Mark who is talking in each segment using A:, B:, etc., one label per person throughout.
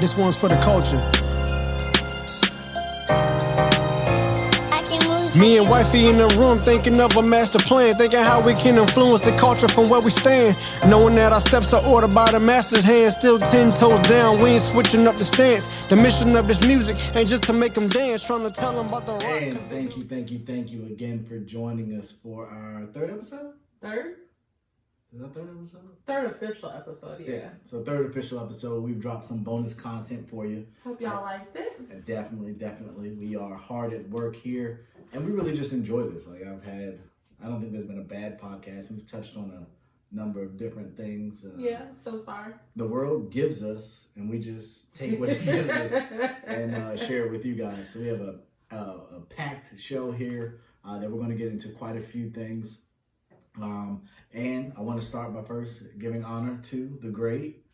A: This one's for the culture. Me and wifey in the room thinking of a master plan, thinking how we can influence the culture from where we stand. Knowing that our steps are ordered by the master's hand, still 10 toes down, we ain't switching up the stance. The mission of this music ain't just to make them dance, trying to tell them about the rock.
B: And thank you again for joining us for our third episode?
C: Third?
B: Is that third episode?
C: Third official episode, yeah.
B: So third official episode, we've dropped some bonus content for you.
C: Hope y'all liked it.
B: Definitely. We are hard at work here, and we really just enjoy this. Like I don't think there's been a bad podcast. We've touched on a number of different things.
C: So far.
B: The world gives us, and we just take what it gives us and share it with you guys. So we have a packed show here that we're going to get into quite a few things. And I want to start by first giving honor to the great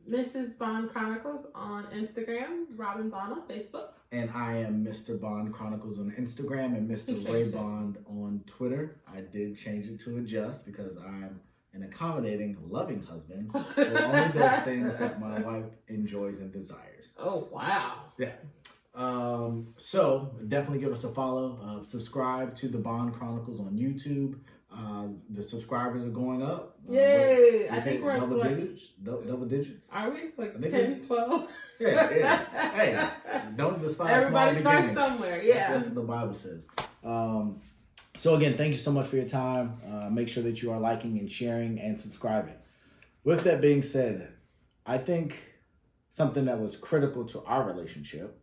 C: Mrs. Bond Chronicles on Instagram, Robin Bond on Facebook.
B: And I am Mr. Bond Chronicles on Instagram and Mr. Ray Bond on Twitter. I did change it to adjust because I'm an accommodating, loving husband who only does things that my wife enjoys and desires.
C: Oh, wow.
B: Yeah. So definitely give us a follow. Subscribe to the Bond Chronicles on YouTube. The subscribers are going up.
C: Yay! I think we're
B: double digits. Double digits.
C: Are we? Like 10, 12?
B: Yeah. Hey, don't despise
C: Everybody
B: small
C: starts
B: beginnings.
C: Somewhere, yeah.
B: That's what the Bible says. So again, thank you so much for your time. Make sure that you are liking and sharing and subscribing. With that being said, I think something that was critical to our relationship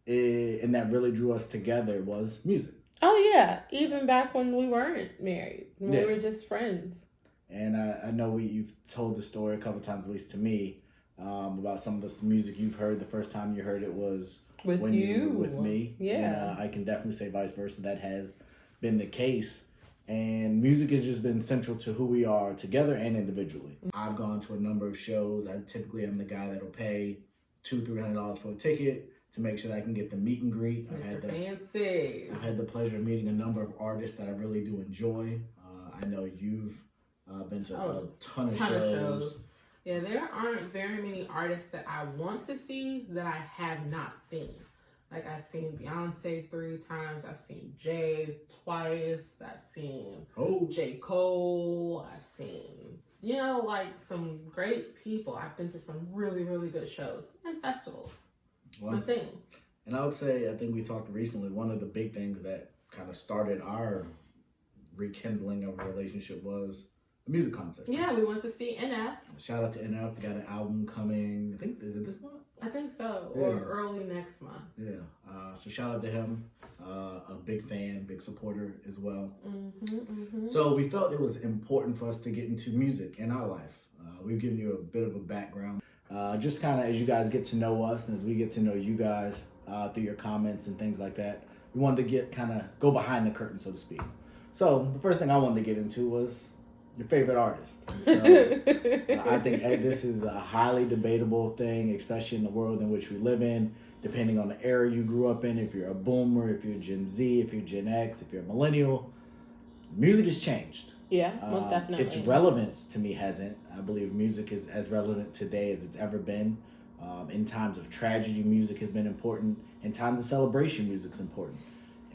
B: and that really drew us together was music.
C: Oh, yeah. Even back when we weren't married. When we were just friends.
B: And I know you've told the story a couple times, at least to me, about some of the music you've heard. The first time you heard it was
C: with
B: me.
C: Yeah.
B: And I can definitely say vice versa. That has been the case. And music has just been central to who we are together and individually. I've gone to a number of shows. I typically am the guy that'll pay $200-$300 for a ticket to make sure that I can get the meet and greet.
C: Mr. Fancy.
B: I've had the pleasure of meeting a number of artists that I really do enjoy. I know you've been to a ton of shows.
C: Yeah, there aren't very many artists that I want to see that I have not seen. Like, I've seen Beyonce 3 times. I've seen Jay twice. I've seen J. Cole. I've seen, like some great people. I've been to some really, really good shows and festivals. It's my thing.
B: And I would say, I think we talked recently, one of the big things that kind of started our rekindling of a relationship was the music concert.
C: Yeah, we went to see NF.
B: Shout out to NF. We got an album coming, I think, is it this month?
C: I think so, or early next month.
B: Yeah. So shout out to him. A big fan, big supporter as well. So we felt it was important for us to get into music in our life. We've given you a bit of a background. Just kind of as you guys get to know us and as we get to know you guys through your comments and things like that, we wanted to go behind the curtain, so to speak. So the first thing I wanted to get into was your favorite artist. So I think this is a highly debatable thing, especially in the world in which we live in, depending on the era you grew up in. If you're a boomer, if you're Gen Z, if you're Gen X, if you're a millennial, music has changed.
C: Yeah, most definitely.
B: Its relevance to me hasn't. I believe music is as relevant today as it's ever been. In times of tragedy, music has been important. In times of celebration, music's important.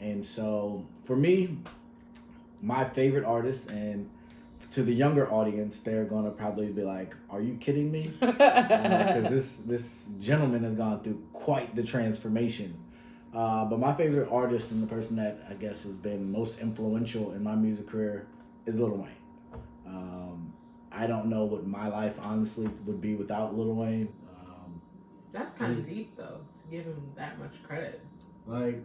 B: And so for me, my favorite artist, and to the younger audience, they're going to probably be like, are you kidding me? Because this gentleman has gone through quite the transformation. But my favorite artist and the person that I guess has been most influential in my music career is Lil Wayne. I don't know what my life honestly would be without Lil Wayne.
C: That's kind of deep though, to give him that much credit.
B: Like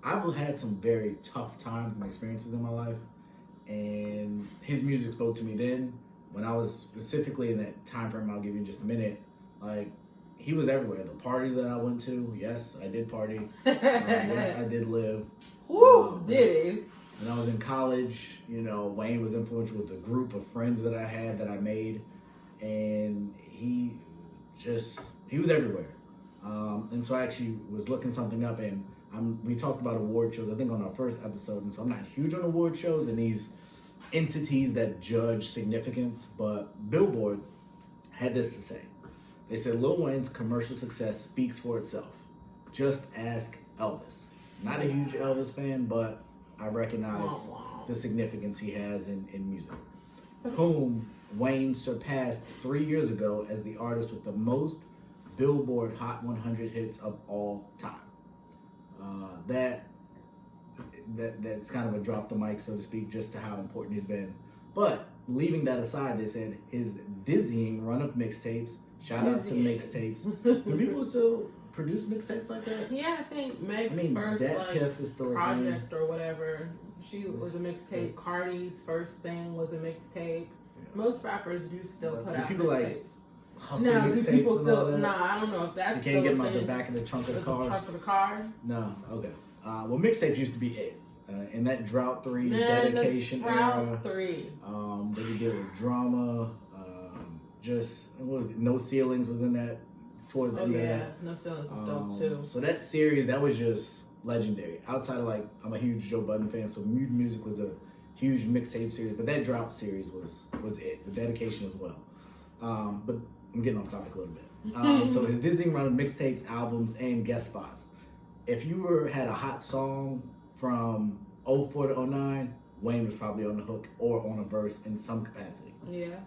B: I've had some very tough times and experiences in my life, and his music spoke to me then. When I was specifically in that time frame, I'll give you in just a minute. Like, he was everywhere. The parties that I went to, yes, I did party. Yes, I did live.
C: Woo, did he?
B: When I was in college, Wayne was influential with the group of friends that I had, that I made, and he was everywhere. And so I actually was looking something up, and we talked about award shows, I think, on our first episode, and so I'm not huge on award shows and these entities that judge significance, but Billboard had this to say. They said Lil Wayne's commercial success speaks for itself. Just ask Elvis. Not a huge Elvis fan, but I recognize the significance he has in music. Whom Wayne surpassed 3 years ago as the artist with the most Billboard Hot 100 hits of all time. That's kind of a drop the mic, so to speak, just to how important he's been. But leaving that aside, they said his dizzying run of mixtapes. Shout out to mixtapes. Do people still produce mixtapes like that?
C: Yeah, I think Meg's first
B: Piff is still
C: project or whatever. She was a mixtape. Cardi's first thing was a mixtape. Yeah. Most rappers do still put out mixtapes.
B: No, do people still?
C: No, I don't know if that's.
B: You can't get them out the back of the trunk of the car.
C: Trunk of the car.
B: No, okay. Well, mixtapes used to be it. In that Drought 3 dedication era.
C: Drought 3.
B: They could deal with drama. What was it? No Ceilings was in that towards the end of that.
C: No Ceilings was dope too.
B: So that series, that was just legendary. Outside of I'm a huge Joe Budden fan, so Mood Music was a huge mixtape series, but that Drought series was it. The dedication as well. But I'm getting off topic a little bit. So his dizzying run of mixtapes, albums, and guest spots. If you had a hot song from 04 to 09, Wayne was probably on the hook or on a verse in some capacity.
C: Yeah.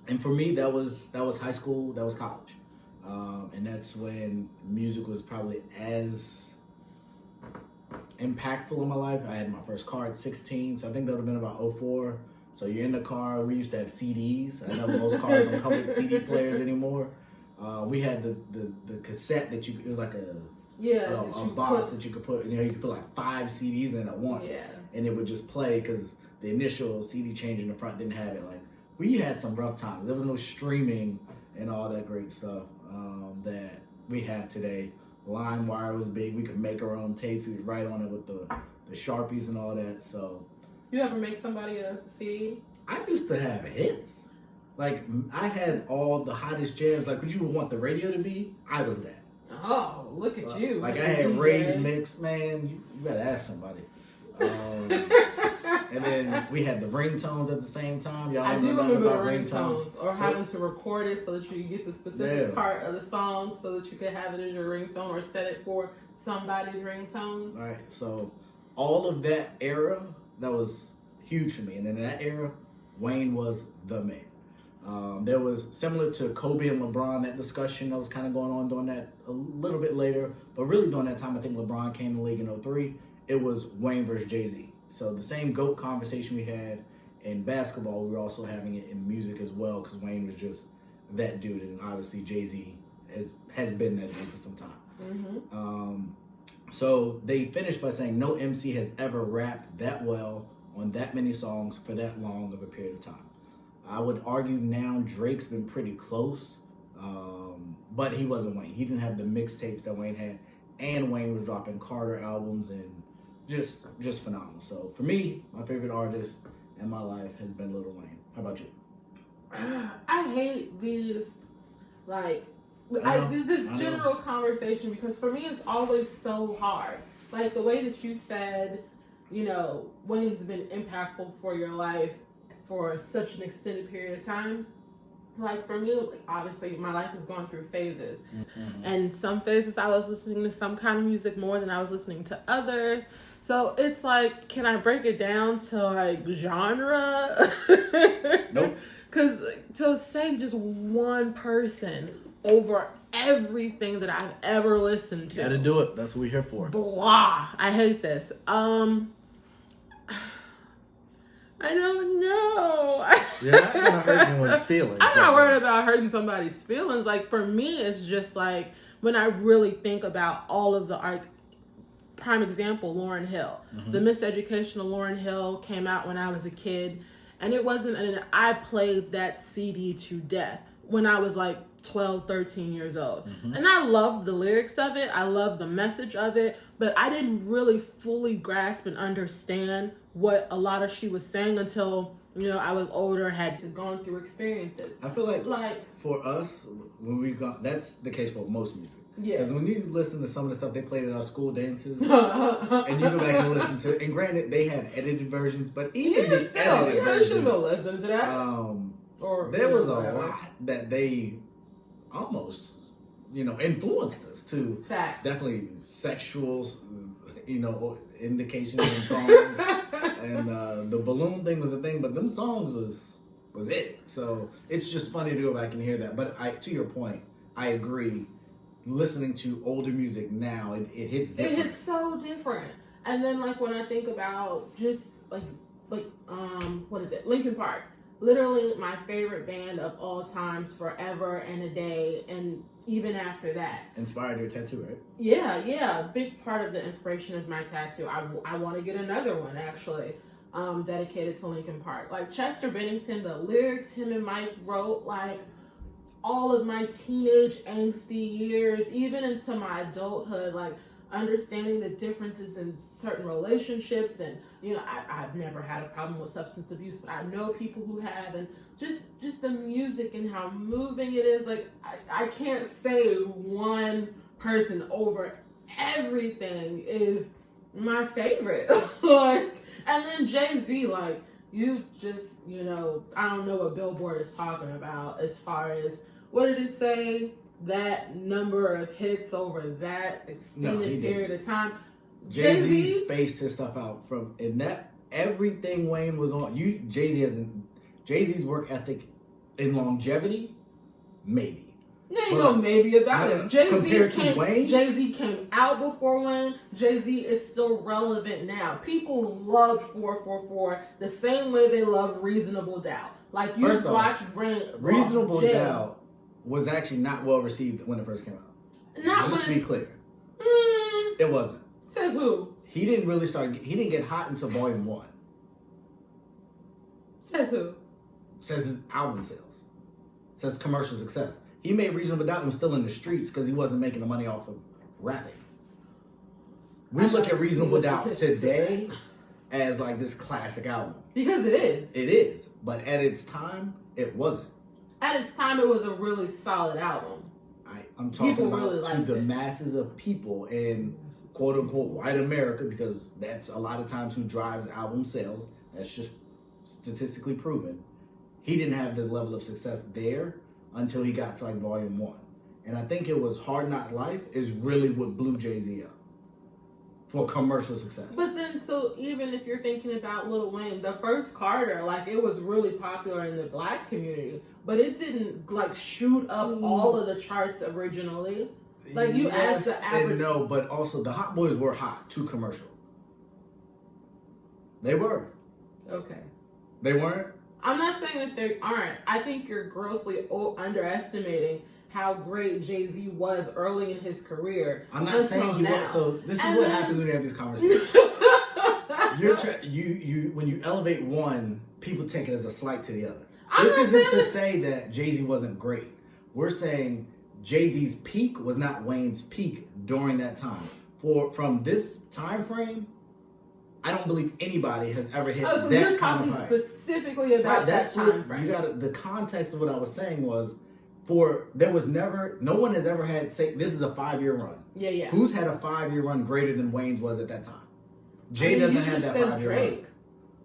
B: And for me, that was high school, that was college. And that's when music was probably as impactful in my life. I had my first car at 16, so I think that would have been about 04. So you're in the car, we used to have CDs. I know most cars don't come with CD players anymore. We had the cassette that it was like a box that you could put, you could put like 5 CDs in at once, and it would just play because the initial CD change in the front didn't have it. Like, we had some rough times. There was no streaming and all that great stuff that we have today. LimeWire was big. We could make our own tapes. We would write on it with the Sharpies and all that. So,
C: you ever make somebody a CD?
B: I used to have hits. Like, I had all the hottest jams. Like, what you would want the radio to be, I was that.
C: Oh, look at you.
B: Like, I had Ray's Mix, man. You better ask somebody. And then we had the ringtones at the same time. Y'all
C: I do remember the ringtones. Or
B: so,
C: having to record it so that you could get the specific part of the song so that you could have it in your ringtone or set it for somebody's ringtones.
B: All right. So all of that era, that was huge for me. And then in that era, Wayne was the man. There was, similar to Kobe and LeBron, that discussion that was kind of going on during that a little bit later. But really during that time, I think LeBron came to the league in 03. It was Wayne versus Jay-Z. So the same GOAT conversation we had in basketball, we were also having it in music as well, because Wayne was just that dude. And obviously Jay-Z has been that dude for some time.
C: Mm-hmm.
B: So they finished by saying no MC has ever rapped that well on that many songs for that long of a period of time. I would argue now Drake's been pretty close, but he wasn't Wayne. He didn't have the mixtapes that Wayne had, and Wayne was dropping Carter albums and just phenomenal. So for me, my favorite artist in my life has been Lil Wayne. How about you?
C: I hate these, this general conversation, because for me it's always so hard. Like the way that you said, Wayne's been impactful for your life for such an extended period of time. Like for me, obviously my life has gone through phases. Mm-hmm. And some phases I was listening to some kind of music more than I was listening to others. So it's like, can I break it down to genre?
B: Nope.
C: Because to say just one person over everything that I've ever listened to.
B: Gotta do it. That's what we're here for.
C: Blah. I hate this. I don't know.
B: You're not going to hurt anyone's feelings.
C: I'm not worried about hurting somebody's feelings. Like, for me, it's just like, when I really think about all of the art, prime example, Lauryn Hill. Mm-hmm. The Miseducation of Lauryn Hill came out when I was a kid. And it wasn't, and I played that CD to death when I was like 12, 13 years old. Mm-hmm. And I loved the lyrics of it. I loved the message of it. But I didn't really fully grasp and understand what a lot of she was saying until, I was older, had gone through experiences.
B: I feel like for us, when we've gone, that's the case for most music.
C: Yeah.
B: Because when you listen to some of the stuff they played at our school dances, and you go back and listen to, and granted, they have edited versions, but even the edited versions,
C: should have listened to that.
B: There was a lot that they almost, influenced us to
C: Facts.
B: definitely sexual, indications in songs. And the balloon thing was a thing, but them songs was it. So it's just funny to go back and hear that. But to your point, I agree. Listening to older music now, it hits different.
C: It hits so different. And then like when I think about just like what is it? Linkin Park. Literally my favorite band of all times, forever and a day, and even after that.
B: Inspired your tattoo, right?
C: Yeah. Big part of the inspiration of my tattoo. I want to get another one actually, dedicated to Linkin Park. Like Chester Bennington, the lyrics him and Mike wrote, like all of my teenage angsty years, even into my adulthood, like understanding the differences in certain relationships. And I've never had a problem with substance abuse, but I know people who have, and just the music and how moving it is. Like I can't say one person over everything is my favorite. Like, and then Jay-Z, like you just, I don't know what Billboard is talking about as far as, what did it say? That number of hits over that extended period of time.
B: Jay-Z spaced his stuff out and that everything Wayne was on. Jay-Z's work ethic in longevity, maybe.
C: There you go, maybe about it.
B: Jay-Z
C: came out before Wayne. Jay-Z is still relevant now. People love 444 the same way they love Reasonable Doubt. Like you watched
B: Reasonable Doubt was actually not well received when it first came out. Just to be clear. It wasn't.
C: Says who?
B: He didn't get hot until Volume 1.
C: Says who?
B: Says his album sales. Says commercial success. He made Reasonable Doubt and was still in the streets because he wasn't making the money off of rapping. We look at Reasonable Doubt today as like this classic album.
C: Because it is.
B: It is. But at its time, it wasn't.
C: At its time, it was a really solid album.
B: I'm talking about to the masses of people in quote unquote white America, because that's a lot of times who drives album sales. That's just statistically proven. He didn't have the level of success there until he got to like Volume 1. And I think it was Hard Knock Life is really what blew Jay-Z up for commercial success.
C: But then, so even if you're thinking about Lil Wayne, the first Carter, like it was really popular in the black community, but it didn't like shoot up all of the charts originally. Like you asked the average.
B: No, but also the Hot Boys were hot to commercial. They were.
C: Okay.
B: They weren't?
C: I'm not saying that they aren't. I think you're grossly underestimating how great Jay-Z was early in his career.
B: I'm not saying he was. So this is what happens when you have these conversations. When you elevate one, people take it as a slight to the other. This isn't to say that Jay-Z wasn't great. We're saying Jay-Z's peak was not Wayne's peak during that time. From this time frame, I don't believe anybody has ever hit that kind of height.
C: So you're talking specifically about that time frame.
B: The context of what I was saying was, no one has ever had, say, this is a 5-year run.
C: Yeah.
B: Who's had a 5-year run greater than Wayne's was at that time? Jay doesn't have that 5-year run.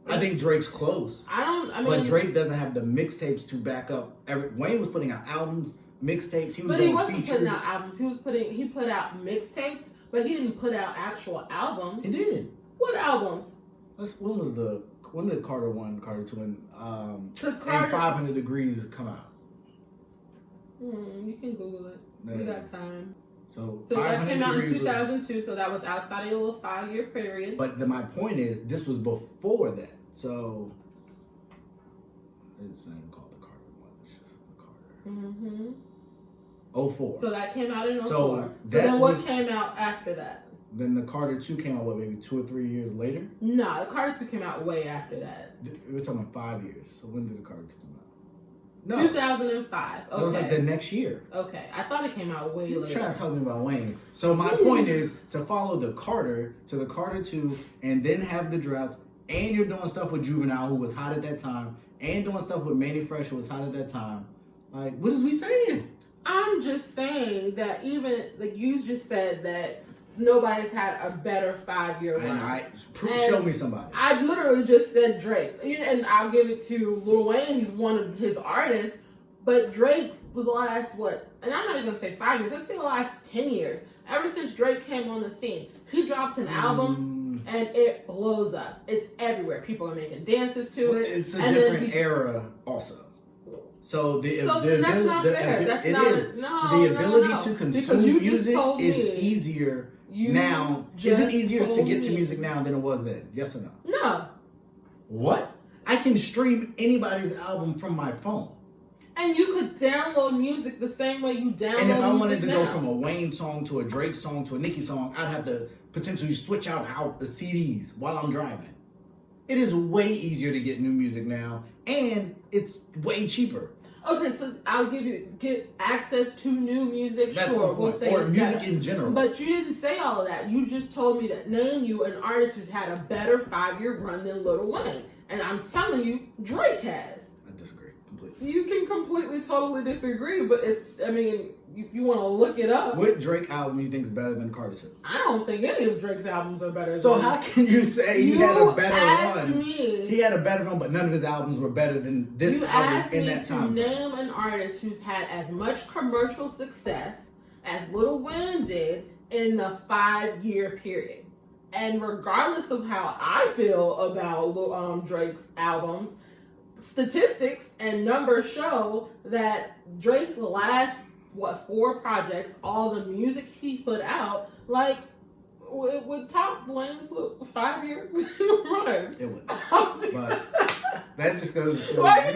B: I think Drake's close. But Drake doesn't have the mixtapes to back up. Wayne was putting out albums, mixtapes. He wasn't
C: putting out albums. He put out mixtapes, but he didn't put out actual albums.
B: He did.
C: What albums?
B: When did Carter 1, Carter 2, and 500 Degrees come out?
C: You can Google it. We got time.
B: So
C: that came out in 2002, so that was outside of a little 5-year period.
B: But my point is, this was before that. So it's not even called the Carter 1. It's just the Carter. 04.
C: So that came out in 04.
B: So
C: then what came out after that?
B: Then the Carter 2 came out, maybe 2 or 3 years later?
C: No, the Carter 2 came out way after that.
B: We're talking 5 years. So when did the Carter 2 come out?
C: No. 2005. Okay.
B: It was like the next year.
C: Okay. I thought it came out way later.
B: You're trying to talk to me about Wayne. So my point is to follow the Carter to the Carter 2 and then have the droughts, and you're doing stuff with Juvenile, who was hot at that time, and doing stuff with Manny Fresh, who was hot at that time. Like, what is we saying?
C: I'm just saying that even, like you just said that nobody's had a better 5-year run.
B: Show me somebody.
C: I literally just said Drake. And I'll give it to Lil Wayne. He's one of his artists. But Drake's the last, what, and I'm not even gonna say 5 years, let's say the last 10 years, ever since Drake came on the scene, he drops an album and it blows up. It's everywhere. People are making dances to it.
B: It's a different era also. So the
C: that's not fair. That's not,
B: is.
C: No,
B: so the ability
C: no.
B: to consume music is easier now. Is it easier to get to music now than it was then? Yes or no?
C: No.
B: What? I can stream anybody's album from my phone.
C: And you could download music the same way you download music.
B: And if I wanted to
C: now.
B: go from a Wayne song to a Drake song to a Nicki song, I'd have to potentially switch out the CDs while I'm driving. It is way easier to get new music now, and it's way cheaper.
C: Okay, so I'll get access to new music.
B: That's
C: sure,
B: the
C: we'll
B: point.
C: say
B: Or
C: it's
B: music
C: better.
B: in general.
C: But you didn't say all of that. You just told me that name you an artist who's had a better 5-year run than Lil Wayne, and I'm telling you, Drake has.
B: I disagree completely.
C: You can completely, totally disagree, but it's. I mean, if you want to look it up,
B: What Drake album you think is better than Carter 2?
C: I don't think any of Drake's albums are better.
B: So
C: than
B: how can you say he had a better run?
C: Me,
B: He had a better run, but none of his albums were better than this
C: you
B: album
C: asked
B: in
C: me
B: that
C: to
B: time.
C: name an artist who's had as much commercial success as Lil Wayne did in the 5-year period. And regardless of how I feel about Drake's albums, statistics and numbers show that Drake's last 4 projects, all the music he put out, like would top Wayne's 5-year run.
B: It would. But that just goes to show
C: Why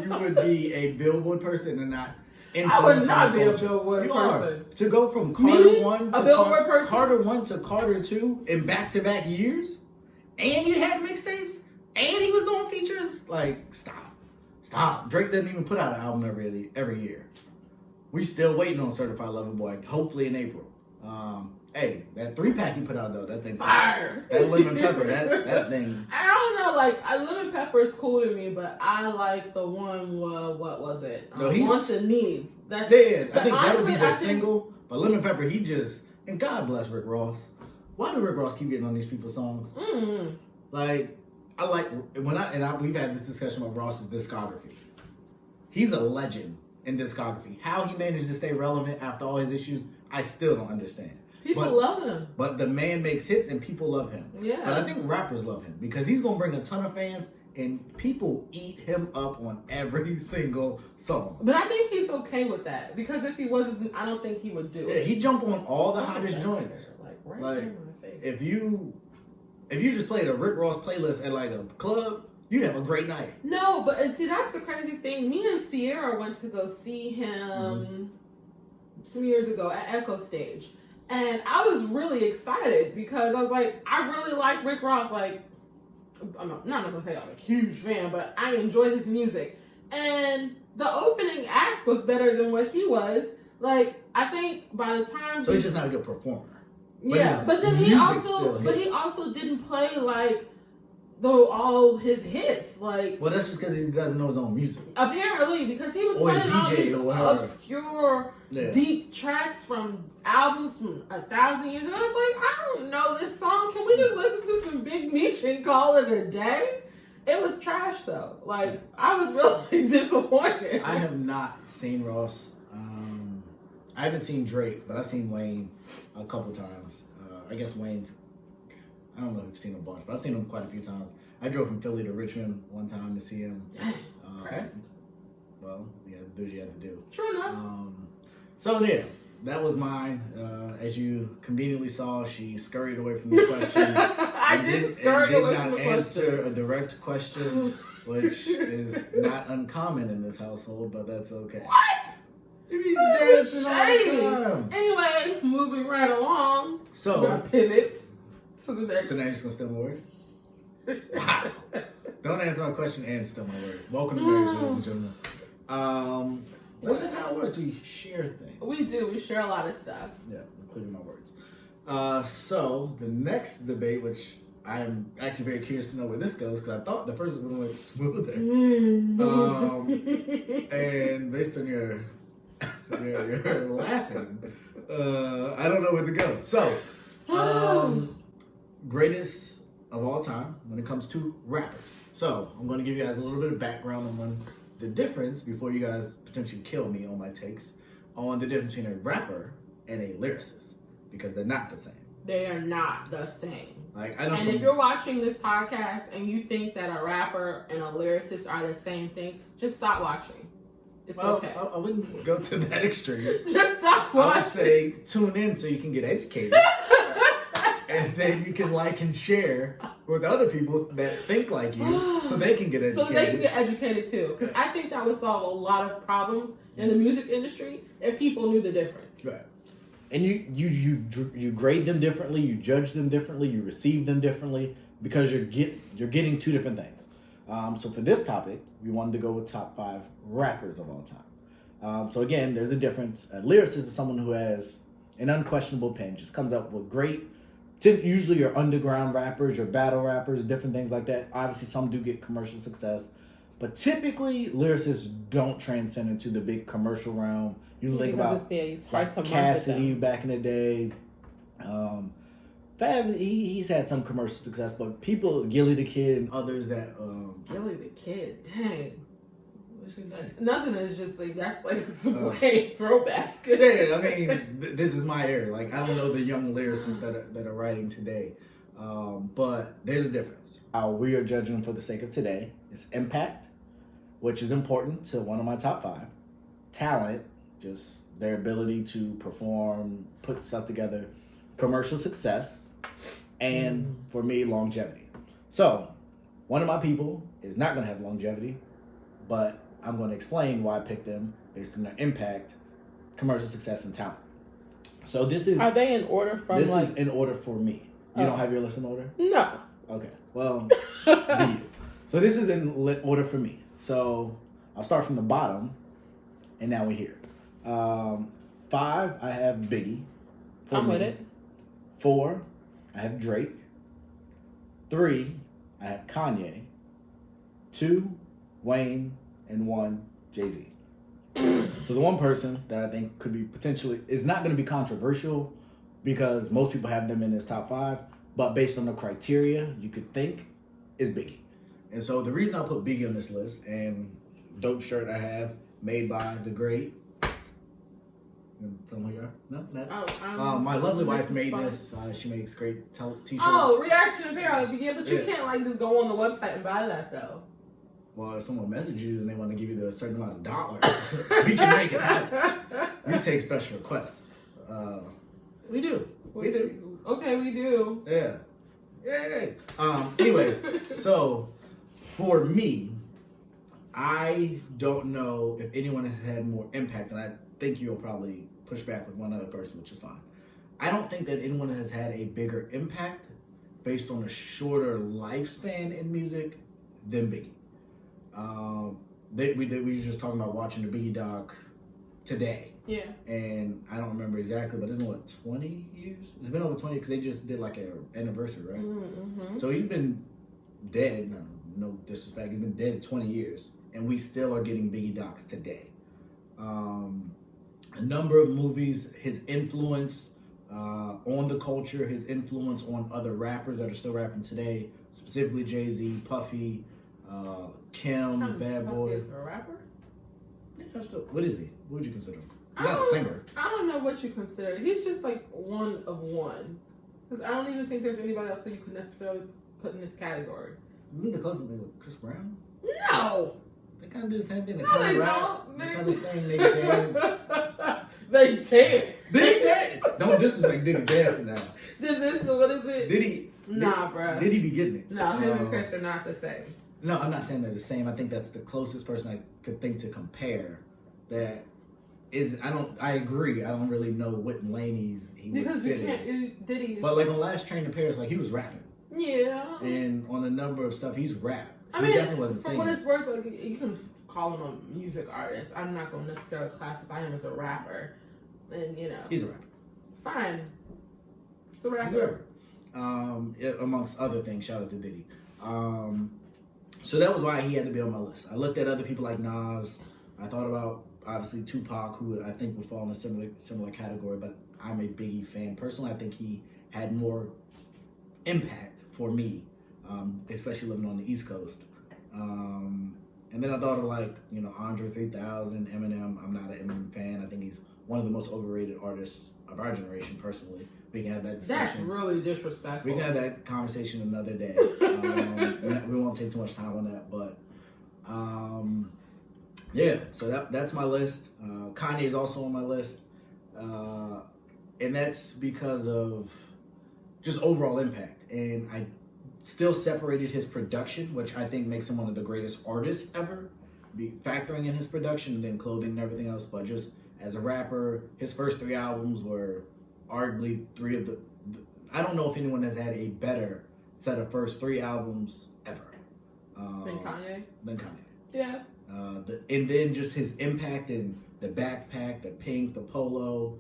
B: you would be a Billboard person and not
C: I would not be a
B: culture.
C: Billboard
B: You
C: person.
B: Are. To go from
C: Me?
B: Carter 1
C: A
B: to
C: Billboard person?
B: Carter 1 to Carter 2 in back-to-back years, and you had mixtapes, and he was doing features, like, stop. Drake doesn't even put out an album every year. We still waiting on Certified Lover Boy, hopefully in April. Hey, that 3-pack he put out though, that thing's
C: fire.
B: That lemon pepper, that thing.
C: I don't know, like lemon pepper is cool to me, but I like the one. What was it?
B: No,
C: Wants and Needs. That's
B: I think that
C: honestly,
B: would be the single. But lemon pepper, and God bless Rick Ross. Why do Rick Ross keep getting on these people's songs?
C: Mm.
B: Like I like we've had this discussion about Ross's discography. He's a legend in discography. How he managed to stay relevant after all his issues, I still don't understand.
C: People love him.
B: But the man makes hits and people love him.
C: Yeah.
B: But I think rappers love him because he's going to bring a ton of fans and people eat him up on every single song.
C: But I think he's okay with that because if he wasn't, I don't think he would do it.
B: Yeah, he jump on all the hottest joints.
C: Like there in my face.
B: If you just played a Rick Ross playlist at like a club, you'd have a great night.
C: No, and see that's the crazy thing. Me and Sierra went to go see him some years ago at Echo Stage. And I was really excited because I was like, I really like Rick Ross. Like, I'm not gonna say I'm a huge fan, but I enjoy his music. And the opening act was better than what he was. Like, I think by the time
B: so he's just not a good performer.
C: Yeah, but then he also didn't play like all his hits. Like,
B: well, that's just because he doesn't know his own music.
C: Apparently, because he was playing all these obscure, deep tracks from albums from 1,000 years ago. I was like, I don't know this song. Can we just listen to some Big Meech and call it a day? It was trash though. Like, I was really disappointed.
B: I have not seen Ross. I haven't seen Drake, but I've seen Wayne a couple times. I guess Wayne's, I don't know if you've seen him a bunch, but I've seen him quite a few times. I drove from Philly to Richmond one time to see him.
C: Impressed.
B: Well, you had to do what you had to do.
C: True enough.
B: So yeah, that was mine. As you conveniently saw, she scurried away from the question.
C: I did scurry away from the question.
B: Did not answer a direct question, which is not uncommon in this household, but that's okay.
C: What?
B: You be dancing all the time.
C: Anyway, moving right along.
B: So
C: we're gonna pivot to the next.
B: So now you're just gonna steal my word? Wow. Don't answer my question and steal my word. Welcome to marriage, ladies and gentlemen. That's just how it works. We share things.
C: We do. We share a lot of stuff.
B: Yeah, including my words. So the next debate, which I'm actually very curious to know where this goes, because I thought the person would have went smoother. And based on your laughing, I don't know where to go. So, greatest of all time when it comes to rappers. So I'm going to give you guys a little bit of background on the difference, before you guys potentially kill me on my takes, on the difference between a rapper and a lyricist, because they're not the same.
C: They are not the same.
B: Like, I know
C: and if you're watching this podcast and you think that a rapper and a lyricist are the same thing, just stop watching. It's okay.
B: I wouldn't go to that extreme.
C: Just stop watching.
B: I would say tune in so you can get educated. And then you can like and share with other people that think like you so they can get educated.
C: So they can get educated too. Because I think that would solve a lot of problems in the music industry if people knew the difference.
B: Right.
D: And you grade them differently, you judge them differently, you receive them differently because you're getting two different things. So for this topic, we wanted to go with top 5 rappers of all time. So again, there's a difference. A lyricist is someone who has an unquestionable pen, just comes up with great. Usually your underground rappers, your battle rappers, different things like that. Obviously, some do get commercial success. But typically, lyricists don't transcend into the big commercial realm. You think about like Cassidy back in the day. Fab, he's had some commercial success, but people, Gilly the Kid and others that...
C: Gilly the Kid, dang. Nothing is just like, that's like way throwback.
B: Yeah, I mean, this is my era. Like, I don't know the young lyricists that are writing today. But there's a difference.
D: How we are judging for the sake of today is impact, which is important to one of my top 5. Talent, just their ability to perform, put stuff together. Commercial success, and for me, longevity. So, one of my people is not going to have longevity, but I'm going to explain why I picked them based on their impact, commercial success, and talent. So this is...
C: Are they in order from
D: This is in order for me. You don't have your list in order?
C: No.
D: Okay. Well, so this is in order for me. So I'll start from the bottom, and now we're here. 5, I have Biggie.
C: I'm with it.
D: 4, I have Drake. 3, I have Kanye. 2, Wayne. And 1, Jay-Z. So the one person that I think could be potentially is not going to be controversial because most people have them in this top 5, but based on the criteria you could think is Biggie.
B: And so the reason I put Biggie on this list, and dope shirt I have made by the great... Something like that? No? My lovely wife made this. She makes great t-shirts.
C: Oh, Reaction Apparel. Yeah, but you can't like just go on the website and buy that though.
B: Well, if someone messages you and they want to give you a certain amount of dollars, we can make it happen. We take special requests. We do. We do.
C: Okay, we do.
B: Yeah. Yay. Anyway, so for me, I don't know if anyone has had more impact, and I think you'll probably push back with one other person, which is fine. I don't think that anyone has had a bigger impact based on a shorter lifespan in music than Biggie. We were just talking about watching the Biggie doc today.
C: Yeah. And
B: I don't remember exactly, but it's been, what, 20 years? It's been over 20 because they just did like an anniversary, right?
C: Mm-hmm.
B: So he's been dead, no disrespect, he's been dead 20 years. And we still are getting Biggie docs today. A number of movies, his influence on the culture, his influence on other rappers that are still rapping today, specifically Jay-Z, Puffy, Kim, Bad Boy.
C: Is a rapper?
B: Yeah, what is he? What would you consider him? He's not a singer.
C: I don't know what you consider. He's just like one of one. Because I don't even think there's anybody else who you could necessarily put in this category.
B: You mean the closest thing with Chris Brown?
C: No!
B: They kind of do the same thing. They
C: No,
B: kind
C: they
B: of rap.
C: don't.
B: They kind of sing, they dance.
C: They dance.
B: Did he dance? Don't disrespect Diddy dancing now.
C: What is it?
B: Did he?
C: Nah, bro.
B: Did he be getting it?
C: No, him and Chris are not the same.
B: No, I'm not saying they're the same. I think that's the closest person I could think to compare. That is, I agree. I don't really know what lane he would
C: because
B: fit
C: you can't.
B: in.
C: Diddy.
B: But like on Last Train to Paris, like he was rapping.
C: Yeah.
B: And on a number of stuff, he's rapped.
C: I
B: he
C: mean,
B: definitely wasn't
C: for
B: singing.
C: what it's worth, like you can call him a music artist. I'm not going to necessarily classify him as a rapper. And you know,
B: he's a rapper.
C: Fine. It's a rapper.
B: He's a rapper. Amongst other things, shout out to Diddy. So that was why he had to be on my list. I looked at other people like Nas. I thought about obviously Tupac, who I think would fall in a similar category. But I'm a Biggie fan personally. I think he had more impact for me, especially living on the East Coast. And then I thought of like, Andre 3000, Eminem. I'm not an Eminem fan. I think he's one of the most overrated artists of our generation, personally. We can have that discussion.
C: That's really disrespectful.
B: We can have that conversation another day. We won't take too much time on that, but yeah. So that's my list. Kanye is also on my list, and that's because of just overall impact. And I still separated his production, which I think makes him one of the greatest artists ever, factoring in his production and then clothing and everything else. But just as a rapper, his first 3 albums were arguably 3 of the I don't know if anyone has had a better set of first 3 albums ever.
C: Than Kanye?
B: Than Kanye.
C: Yeah.
B: And then just his impact in the backpack, the pink, the polo,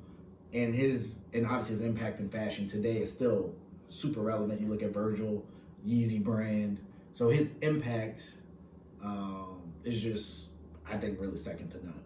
B: and obviously his impact in fashion today is still super relevant. You look at Virgil, Yeezy brand. So his impact is just, I think, really second to none.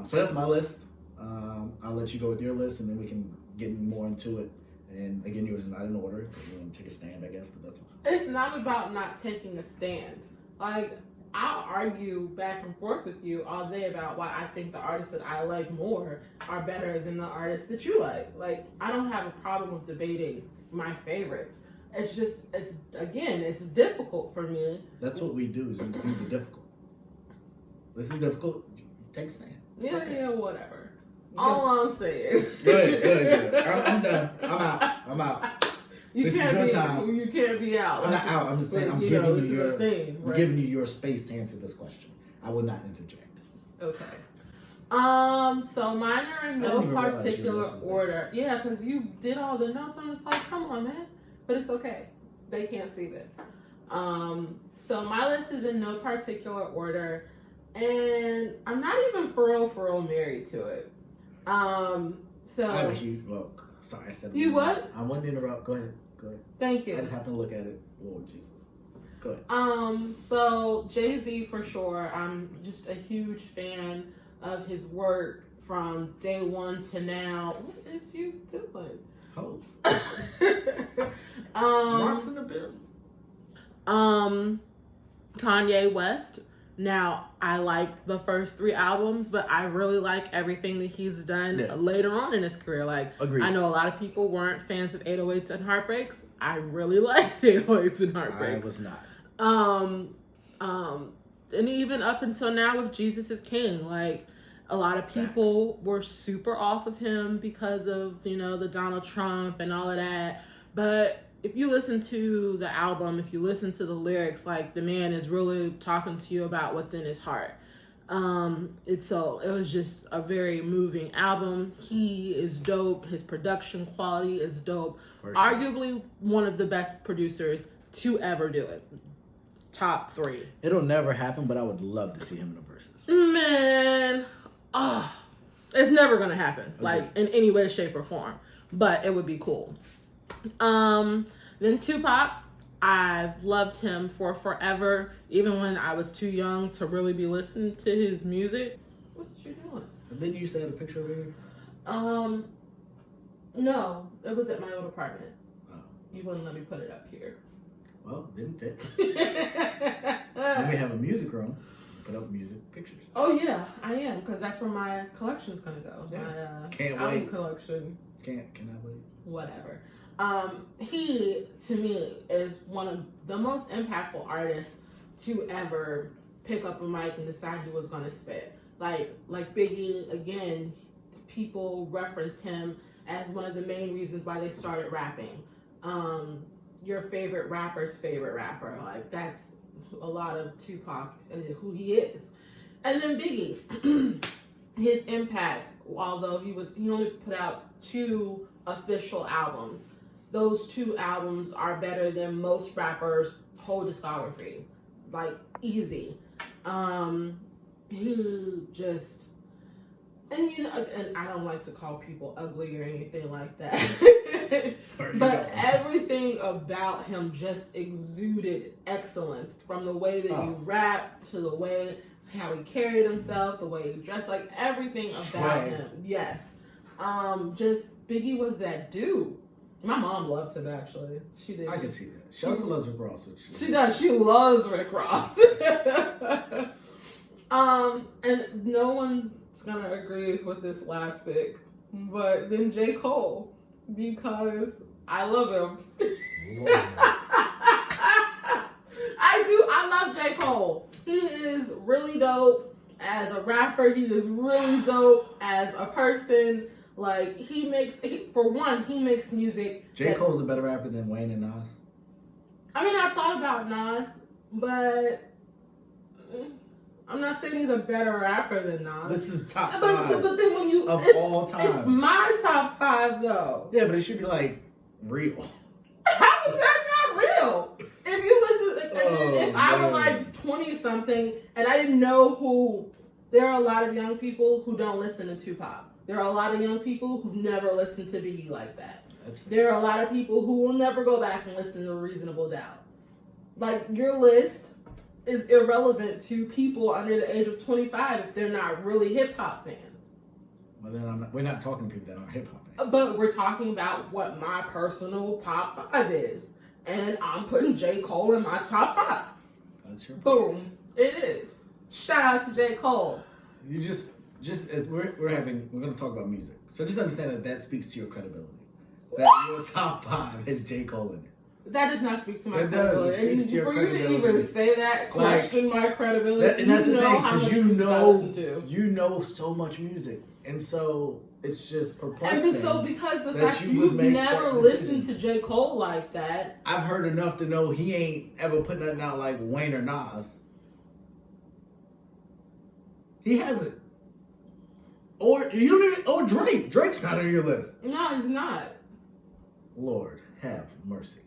B: So that's my list. I'll let you go with your list, and then we can get more into it. And again, yours is not in order. You want to take a stand, I guess, but that's fine.
C: It's not about not taking a stand. Like, I'll argue back and forth with you all day about why I think the artists that I like more are better than the artists that you like. Like, I don't have a problem with debating my favorites. It's just, it's difficult for me.
B: That's what we do, is we do the difficult. This is difficult. Take a stand.
C: Yeah, okay. Yeah, whatever. All I'm saying.
B: Good. I'm done. I'm out. This is your time.
C: You can't be out.
B: I'm not out. I'm just saying, I'm giving you your space to answer this question. I will not interject.
C: Okay. So mine are in no particular order. Yeah, because you did all the notes. I'm just like, come on, man. But it's okay. They can't see this. So my list is in no particular order. And I'm not even for real married to it. So
B: I have a huge sorry, I said
C: you what?
B: I wanted to interrupt. Go ahead.
C: Thank you.
B: I just have to look at it. Lord Jesus. Go ahead.
C: So Jay-Z for sure. I'm just a huge fan of his work from day one to now. What is you doing?
B: Oh. Mark's in the building.
C: Kanye West. Now, I like the first 3 albums, but I really like everything that he's done later on in his career. Like,
B: agreed.
C: I know a lot of people weren't fans of 808s and Heartbreaks. I really liked 808s and Heartbreaks.
B: I was not.
C: And even up until now with Jesus is King, like, a lot of people were super off of him because of, the Donald Trump and all of that. But if you listen to the album, if you listen to the lyrics, like, the man is really talking to you about what's in his heart. It was just a very moving album. He is dope. His production quality is dope. For sure. Arguably one of the best producers to ever do it. Top 3.
B: It'll never happen, but I would love to see him in the Verzuz.
C: Man, it's never gonna happen, like, in any way, shape, or form. But it would be cool. Then Tupac, I've loved him for forever, even when I was too young to really be listening to his music. What you doing?
B: Didn't you say the picture over here?
C: No, it was at my old apartment.
B: Oh.
C: You wouldn't let me put it up here.
B: Well, didn't fit. Then we have a music room. Put up music pictures.
C: Oh yeah, I am, because that's where my collection's gonna go.
B: Yeah.
C: My
B: Can't
C: album
B: wait.
C: collection.
B: Can I wait?
C: Whatever. He, to me, is one of the most impactful artists to ever pick up a mic and decide he was going to spit. Like Biggie, again, people reference him as one of the main reasons why they started rapping. Your favorite rapper's favorite rapper. Like, that's a lot of Tupac and who he is. And then Biggie, his impact, although he only put out 2 official albums, those 2 albums are better than most rappers' whole discography. Like, easy. He just, and I don't like to call people ugly or anything like that. But everything about him just exuded excellence, from the way that he rapped to the way how he carried himself, the way he dressed, like, everything about him. Yes. Just Biggie was that dude. My mom loves him, actually. She did.
B: I can see that. She also loves Rick Ross.
C: She does. She loves Rick Ross. And no one's gonna agree with this last pick, but then J. Cole, because I love him. I love J. Cole. He is really dope as a rapper. He is really dope as a person. Like, he makes music.
B: J. Cole's a better rapper than Wayne and Nas.
C: I mean, I thought about Nas, but I'm not saying he's a better rapper than Nas.
B: This is top 5
C: but then when you
B: of all time.
C: It's my top 5 though.
B: Yeah, but it should be like real.
C: How is that not real? If you listen, if I were like 20 something and I didn't know who, there are a lot of young people who don't listen to Tupac. There are a lot of young people who've never listened to Biggie like that. There are a lot of people who will never go back and listen to Reasonable Doubt. Like, your list is irrelevant to people under the age of 25 if they're not really hip hop fans.
B: Well, then we're not talking to people that aren't hip hop fans.
C: But we're talking about what my personal top 5 is. And I'm putting J. Cole in my top 5.
B: That's your
C: Boom. It is. Shout out to J. Cole.
B: You just as we're going to talk about music. So just understand that speaks to your credibility. That your top 5 has J. Cole in it.
C: That does not speak to my
B: It does.
C: credibility.
B: It speaks to your
C: for you to
B: credibility.
C: even say that, question my credibility.
B: And that's the thing,
C: how much
B: because
C: music I listen to.
B: you know so much music, and so it's just perplexing.
C: And so because the
B: that
C: fact
B: you
C: you've
B: would make
C: never
B: that
C: listened
B: decision.
C: to J. Cole like that.
B: I've heard enough to know he ain't ever put nothing out like Wayne or Nas. He hasn't. Or Drake. Drake's not on your list.
C: No, he's not.
B: Lord have mercy.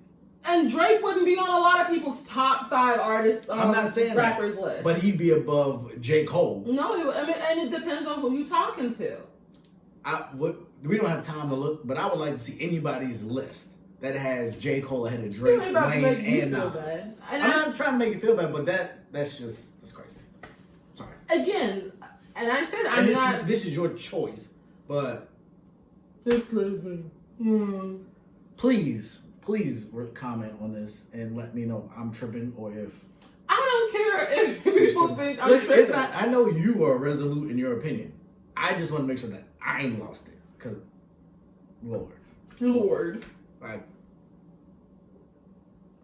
C: And Drake wouldn't be on a lot of people's top 5 artists,
B: I'm not saying
C: rappers
B: that,
C: list.
B: but he'd be above J. Cole.
C: No, I mean, and it depends on who you're talking to.
B: We don't have time to look, but I would like to see anybody's list that has J. Cole ahead of Drake,
C: You ain't about to
B: Wayne,
C: make me
B: and
C: feel
B: Nas.
C: bad.
B: I'm
C: And
B: not trying to make you feel bad, but that's crazy. Sorry.
C: again, and I said I'm
B: And
C: not.
B: this is your choice, but
C: It's crazy.
B: please comment on this and let me know I'm tripping or if
C: I don't care if people think I'm
B: It's
C: tripping.
B: not. I know you are resolute in your opinion. I just want to make sure that I ain't lost it, cause Lord.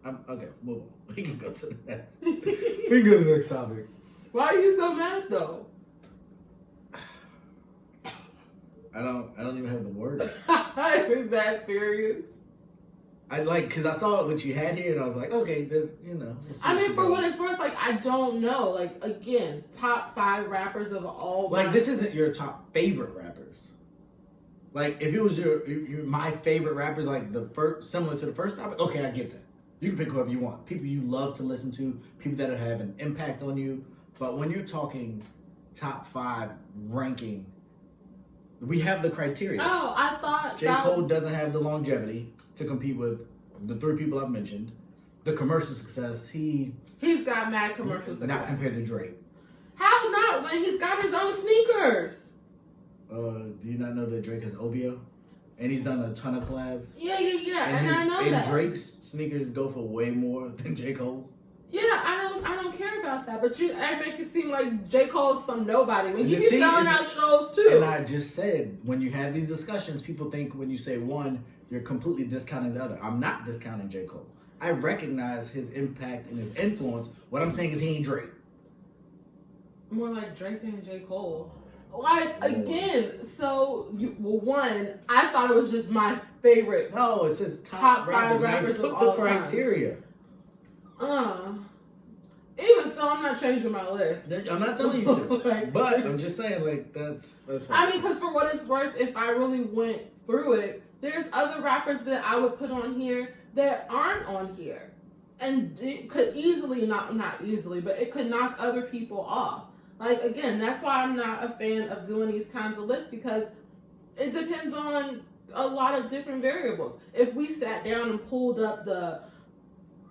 B: I'm okay. Move on. We can go to the next. We can go to the next topic.
C: Why are you so mad though?
B: I don't even have the words.
C: Is it that serious?
B: Because I saw what you had here, and I was like, okay, there's, we'll see
C: I mean,
B: she
C: for
B: goes.
C: what it's worth, like, I don't know. Like, again, top 5 rappers of all
B: Like,
C: time.
B: this isn't your top favorite rappers. Like, if it was my favorite rappers, like the first, similar to the first topic, okay, I get that. You can pick whoever you want. People you love to listen to, people that have an impact on you. But when you're talking top 5 ranking, we have the criteria.
C: Oh, I thought
B: J. Cole doesn't have the longevity to compete with the 3 people I've mentioned. The commercial success, he's
C: got mad commercial success.
B: not compared to Drake.
C: How not when he's got his own sneakers?
B: Do you not know that Drake has OVO? And he's done a ton of collabs.
C: Yeah, and I know
B: and
C: that.
B: Drake's sneakers go for way more than J. Cole's.
C: Yeah, I don't care about that. But I make it seem like J. Cole's some nobody when
B: You
C: he's
B: see,
C: selling out shows too.
B: And I just said, when you have these discussions, people think when you say one, you're completely discounting the other. I'm not discounting J. Cole. I recognize his impact and his influence. What I'm saying is he ain't Drake.
C: More like Drake and J. Cole. Like, again, so, one, I thought it was just my favorite.
B: No, it says
C: Top
B: rappers.
C: 5 rappers
B: Put
C: of
B: the
C: all time.
B: criteria.
C: Even so, I'm not changing my list.
B: I'm not telling you to.
C: Like,
B: but I'm just saying, like, that's
C: I mean, because for what it's worth, if I really went through it, there's other rappers that I would put on here that aren't on here. And it could easily, not easily, but it could knock other people off. Like, again, that's why I'm not a fan of doing these kinds of lists, because it depends on a lot of different variables. If we sat down and pulled up the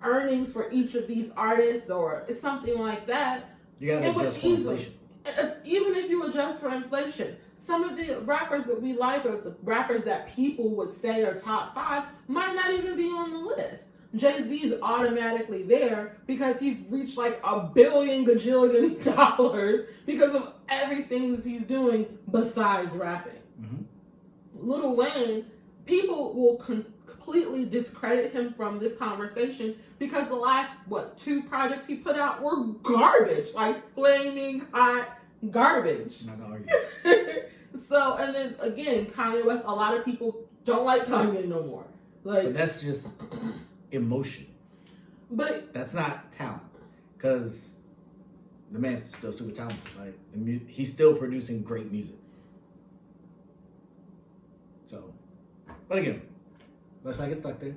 C: earnings for each of these artists or something like that,
B: you gotta
C: it would
B: adjust for
C: easily,
B: inflation.
C: even if you adjust for inflation, some of the rappers that we like or the rappers that people would say are top 5 might not even be on the list. Jay-Z's automatically there because he's reached like $1 billion gajillion dollars because of everything that he's doing besides rapping.
B: Mm-hmm.
C: Lil Wayne, people will completely discredit him from this conversation because the last, 2 projects he put out were garbage, like flaming hot garbage.
B: I'm not gonna argue.
C: So, and then again, Kanye West, a lot of people don't like Kanye no more. Like,
B: But that's just emotion.
C: But
B: That's not talent. Because the man's still super talented. Like, he's still producing great music. So, but again, let's not get stuck there.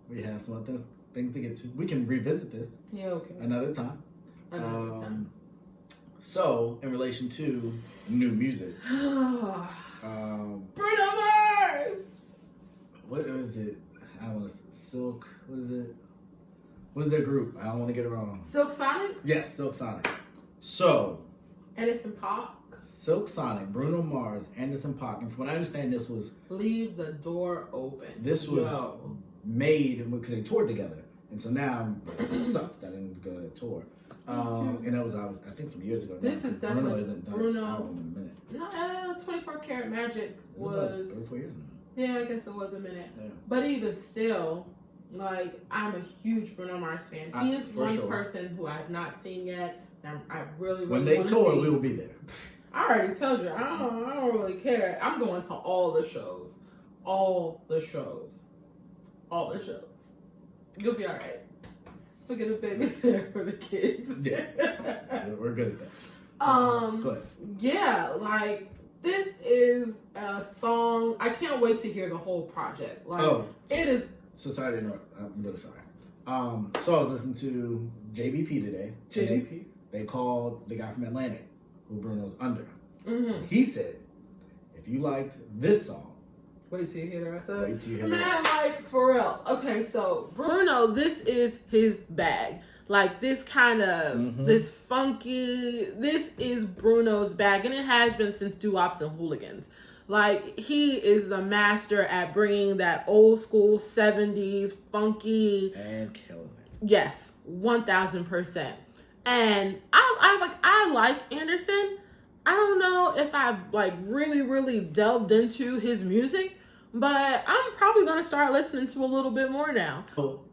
B: We have some other things to get to. We can revisit this
C: yeah, okay.
B: another time.
C: Another time.
B: So, in relation to new music,
C: Bruno Mars!
B: what is it? I don't want to Silk. What is it? What's their group? I don't want to get it wrong.
C: Silk Sonic?
B: Yes, Silk Sonic. So,
C: Anderson .Paak?
B: Silk Sonic, Bruno Mars, Anderson .Paak, and from what I understand, this was
C: Leave the door open.
B: This was
C: Yo.
B: made because they toured together, and so now it sucks that I didn't go to the tour. And that was I think some years ago.
C: This
B: now,
C: is
B: Bruno
C: definitely
B: isn't done
C: Bruno.
B: an album in a minute.
C: No, 24 Karat Magic was.
B: 34 years now.
C: Yeah, I guess it was a minute.
B: Yeah.
C: But even still, like, I'm a huge Bruno Mars fan. He is
B: for
C: one
B: sure.
C: person who I've not seen yet. And I really, really
B: When they
C: want
B: tour,
C: to see.
B: we will be there.
C: I already told you, I don't really care. I'm going to all the shows. All the shows. All the shows. You'll be alright. We'll get a babysitter for the kids.
B: Yeah, we're good at that. Go ahead.
C: Yeah, like, this is a song. I can't wait to hear the whole project. Like, it is.
B: So sorry to interrupt. I'm really sorry. So I was listening to JBP today.
C: JBP.
B: They called the guy from Atlantic, who Bruno's under.
C: Mm-hmm.
B: He said, if you liked this song,
C: Wait till you hear the rest of it.
B: wait till you hear
C: Man,
B: the
C: like, for real. Okay, so Bruno, this is his bag. Like, this kind of, this funky, this is Bruno's bag. And it has been since Doo-Wops and Hooligans. Like, he is the master at bringing that old school 70s funky.
B: and killing it.
C: Yes, 1000%. And I like Anderson. I don't know if I've like really delved into his music, but I'm probably gonna start listening to a little bit more now.
B: So,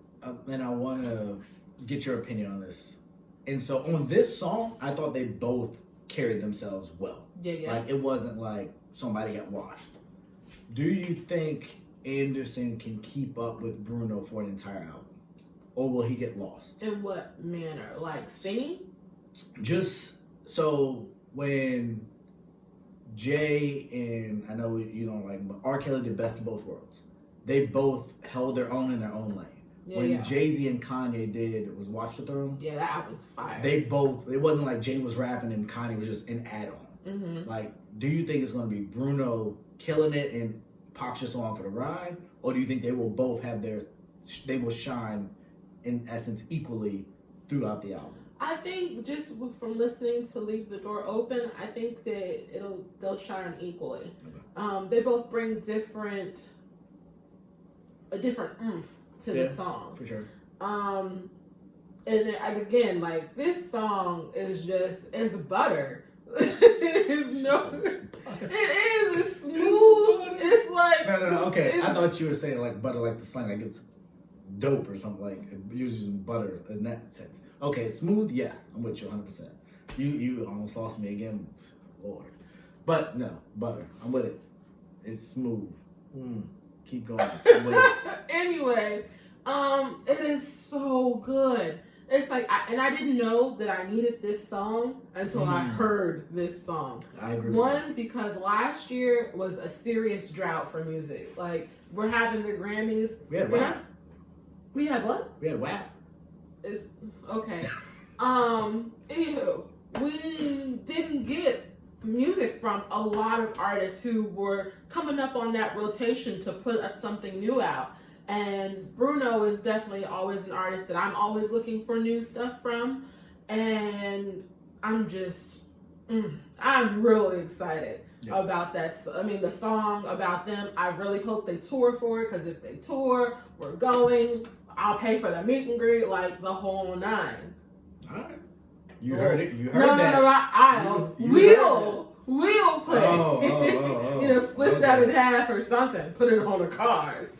B: and I want to get your opinion on this. And so on this song, I thought they both carried themselves well.
C: Yeah.
B: Like, it wasn't like somebody got washed. Do you think Anderson can keep up with Bruno for an entire album? Or will he get lost?
C: In what manner? Like singing?
B: Just so when Jay and, I know you don't like him, but R. Kelly did Best of Both Worlds. They both held their own in their own lane. When Jay-Z and Kanye did was Watch the Throne.
C: Yeah, that album's fire.
B: They both, it wasn't like Jay was rapping and Kanye was just an add-on. Like, do you think it's going to be Bruno killing it and Pac's just on for the ride? Or do you think they will both have they will shine in essence equally throughout the album?
C: I think just from listening to Leave the Door Open, I think that they'll shine equally. Okay. They both bring a different oomph to the songs.
B: For sure.
C: And again, like, this song is it's butter. It is. It's smooth. It's like
B: No. Okay, I thought you were saying like butter, like the slang, like it's dope or something, like using butter in that sense. Okay, smooth. Yes, I'm with you 100%. You almost lost me again, Lord. But no, butter. I'm with it. It's smooth. Keep going. I'm with it.
C: Anyway, it is so good. It's like, I didn't know that I needed this song until I heard this song.
B: I agree.
C: One, because last year was a serious drought for music. Like, we're having the Grammys.
B: We had WAP.
C: We had what?
B: We had WAP.
C: It's okay. Anywho, we didn't get music from a lot of artists who were coming up on that rotation to put something new out. And Bruno is definitely always an artist that I'm always looking for new stuff from. And I'm really excited about that. I mean, the song about them, I really hope they tour for it, because if they tour, we're going. I'll pay for the meet and greet, like the whole 9.
B: All right. You heard it. You heard that.
C: No, we'll pay.
B: Oh.
C: Split that in half or something. Put it on a card.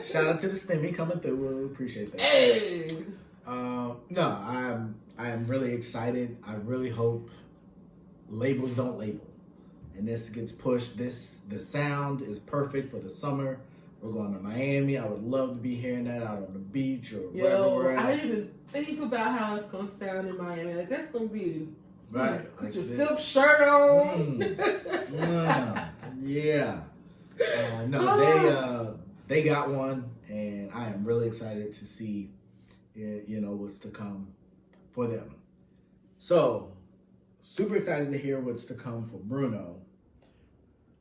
B: Shout out to the Stimmy coming through. We appreciate that.
C: Hey.
B: No, I am really excited. I really hope labels don't label, and this gets pushed. The sound is perfect for the summer. We're going to Miami. I would love to be hearing that out on the beach or wherever we're at.
C: I didn't even think about how it's gonna sound in Miami. Like that's gonna be
B: right.
C: Put
B: like
C: your
B: this.
C: silk shirt on.
B: Yeah. No, they got one, and I am really excited to see, what's to come for them. So, super excited to hear what's to come for Bruno.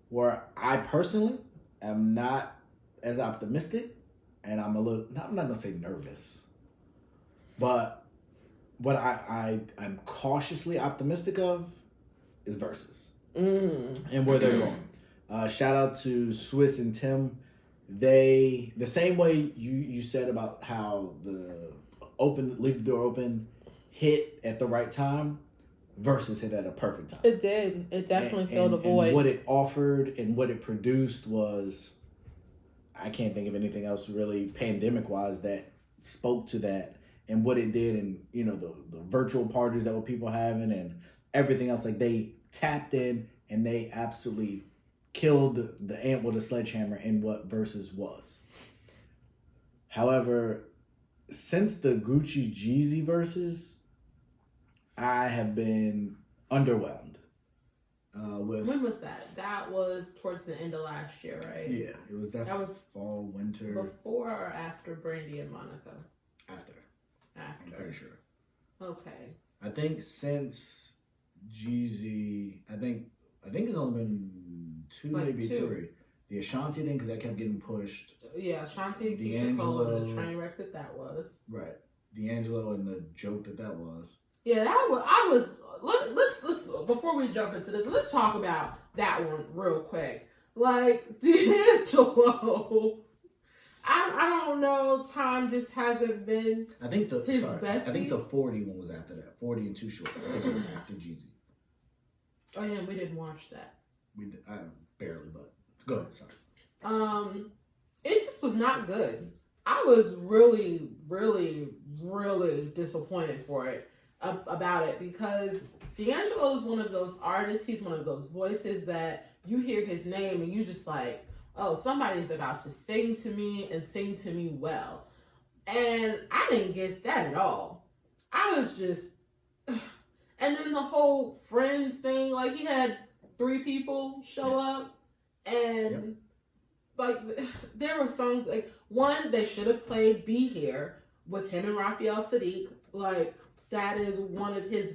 B: Where I personally am not as optimistic, and I'm not gonna say nervous, but what I'm cautiously optimistic of is Verzuz and where they're going. Shout out to Swiss and Tim. The same way you said about how the leave the door open hit at the right time. Verzuz hit at a perfect time.
C: It did. It definitely filled a void.
B: And what it offered and what it produced was, I can't think of anything else really pandemic-wise that spoke to that, and what it did, and the virtual parties that were people having and everything else. Like, they tapped in and they absolutely killed the ant with a sledgehammer in what Verzuz was. However, since the Gucci Jeezy Verzuz, I have been underwhelmed.
C: When was that? That was towards the end of last year, right?
B: Yeah, it was definitely. That was fall, winter.
C: Before or after Brandy and Monica?
B: After. I'm pretty sure.
C: Okay.
B: I think since Jeezy, I think it's only been 2, maybe 3. The Ashanti thing, because that kept getting pushed.
C: Yeah, Ashanti, Keisha Cole, and the train wreck that was.
B: Right. D'Angelo and the joke that was.
C: Yeah, let's before we jump into this, let's talk about that one real quick. Like, D'Angelo, I don't know, time just hasn't been his best.
B: I think the 40 one was after that. 40 and Too Short. I think it was after Jeezy.
C: Oh yeah, we didn't watch that.
B: We did, barely, but go ahead, sorry.
C: It just was not good. I was really, really, really disappointed about it because D'Angelo is one of those artists. He's one of those voices that you hear his name and you just like, oh, somebody's about to sing to me and sing to me well. And I didn't get that at all. I was just, and then the whole Friends thing, like he had 3 people show up and like there were songs like one, they should have played Be Here with him and Raphael Sadiq. Like that is one of his,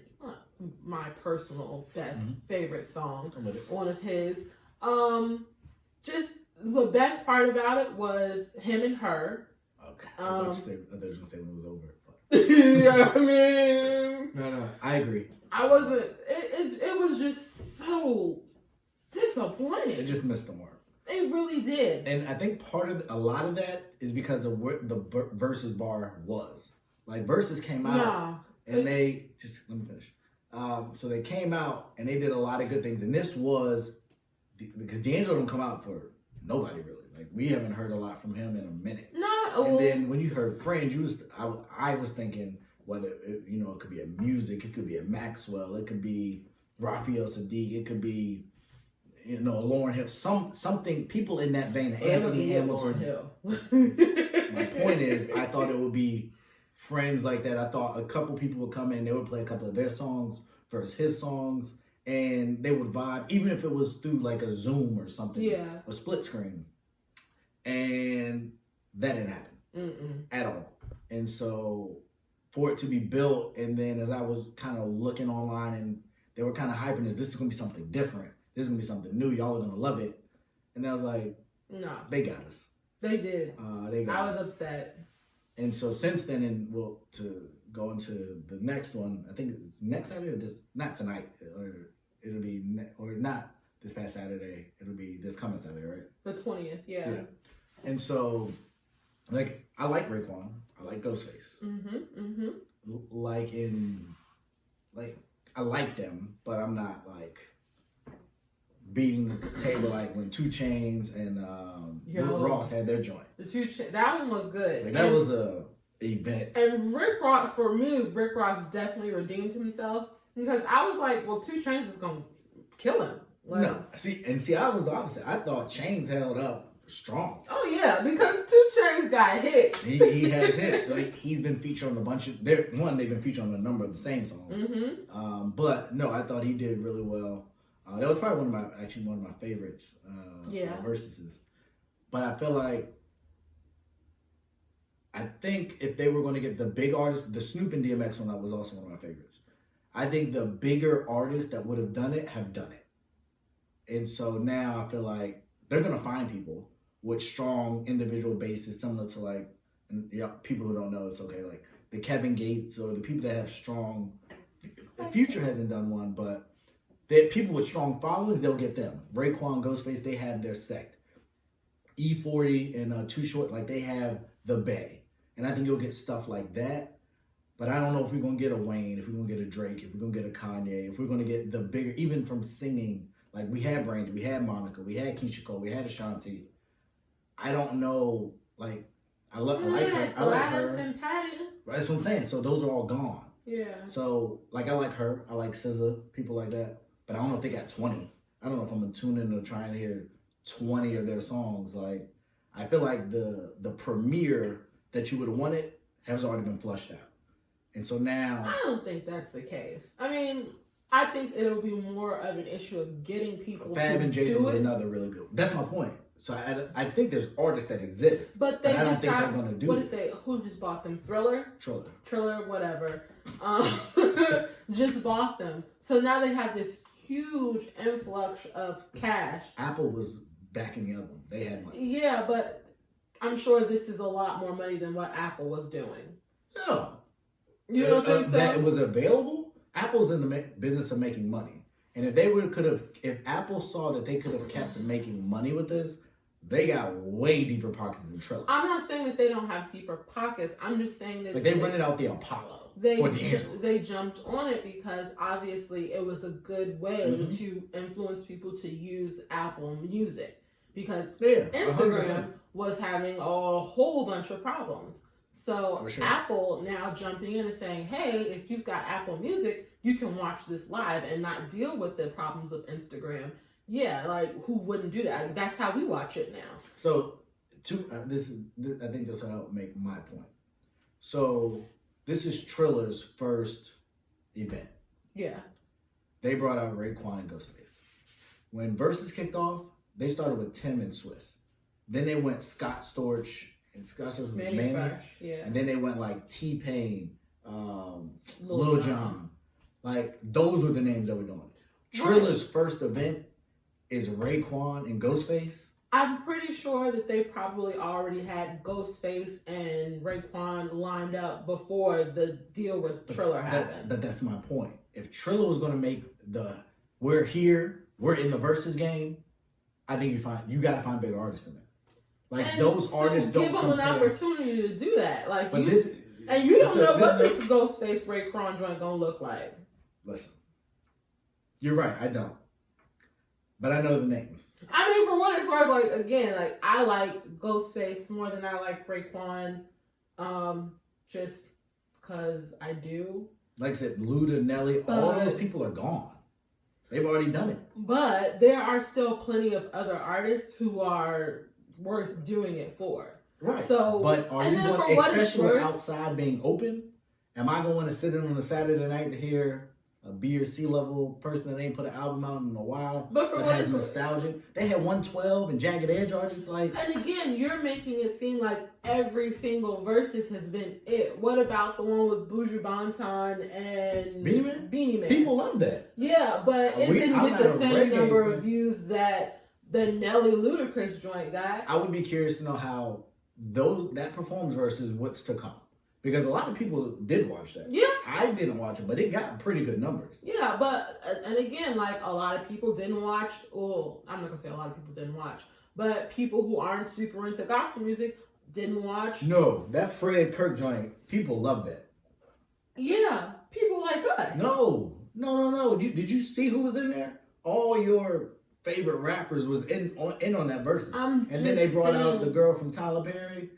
C: my personal best favorite song. One of his. Just the best part about it was him and her.
B: Okay. I thought you was going to say when it was over.
C: Yeah, I mean.
B: No, I agree.
C: I wasn't. It was just so disappointing.
B: It just missed the mark.
C: It really did.
B: And I think a lot of that is because of what the Verzuz bar was. Like Verzuz came out and they just let me finish. So they came out and they did a lot of good things, and this was because D'Angelo don't come out for nobody really. Like we haven't heard a lot from him in a minute. And then when you heard Friends, I was thinking whether it could be a music, it could be a Maxwell, it could be Raphael Sadiq, it could be Lauryn Hill, something people in that vein. Anthony Hamilton.
C: Lauryn Hill.
B: My point is, I thought it would be Friends like that. I thought a couple people would come in, they would play a couple of their songs versus his songs, and they would vibe, even if it was through like a Zoom or something, a split screen. And that didn't happen at all. And so for it to be built, and then as I was kind of looking online, and they were kind of hyping this is going to be something different. This is going to be something new. Y'all are going to love it. And I was like, no, they got us.
C: They did. I was upset.
B: And so since then, and to go into the next one, I think it's next Saturday or not tonight, or it'll be, or not this past Saturday, it'll be this coming Saturday, right?
C: The 20th, yeah.
B: And so like I like Raekwon, I like Ghostface. Like I like them, but I'm not like beating the table like when 2 Chainz and Rick Ross had their joint.
C: That one was good.
B: Like that was a event.
C: And Rick Ross definitely redeemed himself because I was like, well, 2 Chainz is gonna kill him. Like,
B: no, see, I was the opposite. I thought Chainz held up strong.
C: Oh yeah, because 2 Chainz got hit.
B: He has hits. Like he's been featured on a bunch of. They've been featured on a number of the same songs. But no, I thought he did really well. That was probably one of my favorites. Versuses. But I feel like. I think if they were going to get the big artists, the Snoop and DMX one was also one of my favorites. I think the bigger artists that would have done it have done it. And so now I feel like they're going to find people with strong individual bases, similar to like, and people who don't know, it's okay, like the Kevin Gates or the people that have strong, the Future hasn't done one, but people with strong followings, they'll get them. Raekwon, Ghostface, they have their sect. E40 and Too Short, like they have the Bay. And I think you'll get stuff like that. But I don't know if we're going to get a Wayne, if we're going to get a Drake, if we're going to get a Kanye, if we're going to get the bigger, even from singing. Like we had Brandy, we had Monica, we had Keisha Cole, we had Ashanti. I don't know, like, I like her. I like her.
C: And Patty.
B: That's what I'm saying. So those are all gone.
C: Yeah.
B: So, like, I like her. I like SZA, people like that. But I don't know if they got 20. I don't know if I'm going to tune in to try and hear 20 of their songs. Like, I feel like the premiere that you would have wanted has already been flushed out. And so now...
C: I don't think that's the case. I mean, I think it'll be more of an issue of getting people
B: Fab
C: to
B: and Jada
C: do
B: was
C: it.
B: another really good one. That's my point. So I think there's artists that exist,
C: but
B: I don't think they're going to do it.
C: Who just bought them? Triller, whatever. Just bought them. So now they have this huge influx of cash.
B: Apple was backing the other one. They had money.
C: Yeah, but I'm sure this is a lot more money than what Apple was doing.
B: No.
C: You don't think so?
B: That it was available? Apple's in the business of making money. And if Apple saw that they could have kept making money with this, they got way deeper pockets than Triller.
C: I'm not saying that they don't have deeper pockets. I'm just saying that
B: they rented out the Apollo for D'Angelo.
C: They jumped on it because obviously it was a good way to influence people to use Apple Music because Instagram
B: 100%.
C: was having a whole bunch of problems. So
B: Sure.
C: Apple now jumping in and saying, hey, if you've got Apple Music, you can watch this live and not deal with the problems of Instagram. Yeah, like who wouldn't do that? That's how we watch it now.
B: So, I think this will help make my point. So, this is Triller's first event.
C: Yeah.
B: They brought out Raekwon and Ghostface. When Verzuz kicked off, they started with Tim and Swiss. Then they went Scott Storch, and Scott Storch was Manny.
C: Yeah.
B: And then they went like T-Pain, Lil Jon. Like, those were the names that were doing it. Triller's first event is Raekwon and Ghostface.
C: I'm pretty sure that they probably already had Ghostface and Raekwon lined up before the deal with Triller happened.
B: But that's my point. If Triller was going to make we're here, we're in the Verzuz game, I think you got to find bigger artists in there. Like
C: and
B: those artists don't
C: give them an opportunity to do that. Like
B: but
C: you don't know what this Ghostface Raekwon joint gonna look like.
B: Listen, you're right. I don't. But I know the names.
C: I mean, for what it's worth, like again, like I like Ghostface more than I like Raekwon, just because I do.
B: Like I said, Luda, Nelly, all those people are gone. They've already done it.
C: But there are still plenty of other artists who are worth doing it for.
B: Right.
C: So,
B: but are you going, especially with outside being open, am I going to sit in on a Saturday night to hear a B or C level person that ain't put an album out in a while,
C: but
B: has nostalgia? They had 112 and Jagged Edge already. Like,
C: and again, you're making it seem like every single Verzuz has been it. What about the one with Buju Banton and Beanie Man?
B: People love that.
C: Yeah, but it didn't get the same number of views that the Nelly Ludacris joint got.
B: I would be curious to know how that performs versus what's to come. Because a lot of people did watch that.
C: Yeah.
B: I didn't watch it, but it got pretty good numbers.
C: Yeah, but, and again, like a lot of people didn't watch, well, I'm not going to say a lot of people didn't watch, but people who aren't super into gospel music didn't watch.
B: No, that Fred Kirk joint, people love that.
C: Yeah, people like us.
B: No. Did you see who was in there? All your favorite rappers was in on that Verzuz. And then they brought out the girl from Tyler Perry.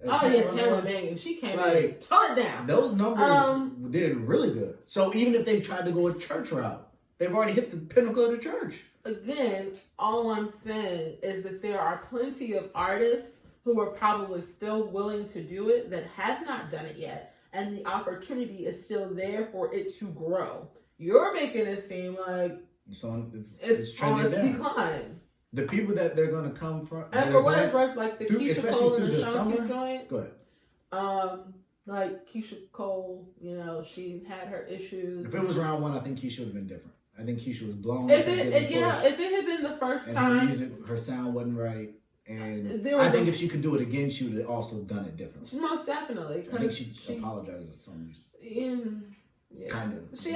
C: Taylor Mangan. She came in, tore it down.
B: Those numbers did really good. So even if they tried to go a church route, they've already hit the pinnacle of the church.
C: Again, all I'm saying is that there are plenty of artists who are probably still willing to do it that have not done it yet. And the opportunity is still there for it to grow. You're making it seem like it's on its decline.
B: The people that they're going to come from,
C: and for what it's worth, like the Keisha Cole and the Ashanti joint.
B: Go ahead.
C: Like Keisha Cole, she had her issues.
B: If it was round one, I think Keisha would have been different. I think Keisha was blown.
C: If it had been the first time,
B: her sound wasn't right. And I think if she could do it again, she would have also done it differently.
C: Most definitely.
B: I think she apologizes for some reason.
C: Yeah.
B: Kind of.
C: But she's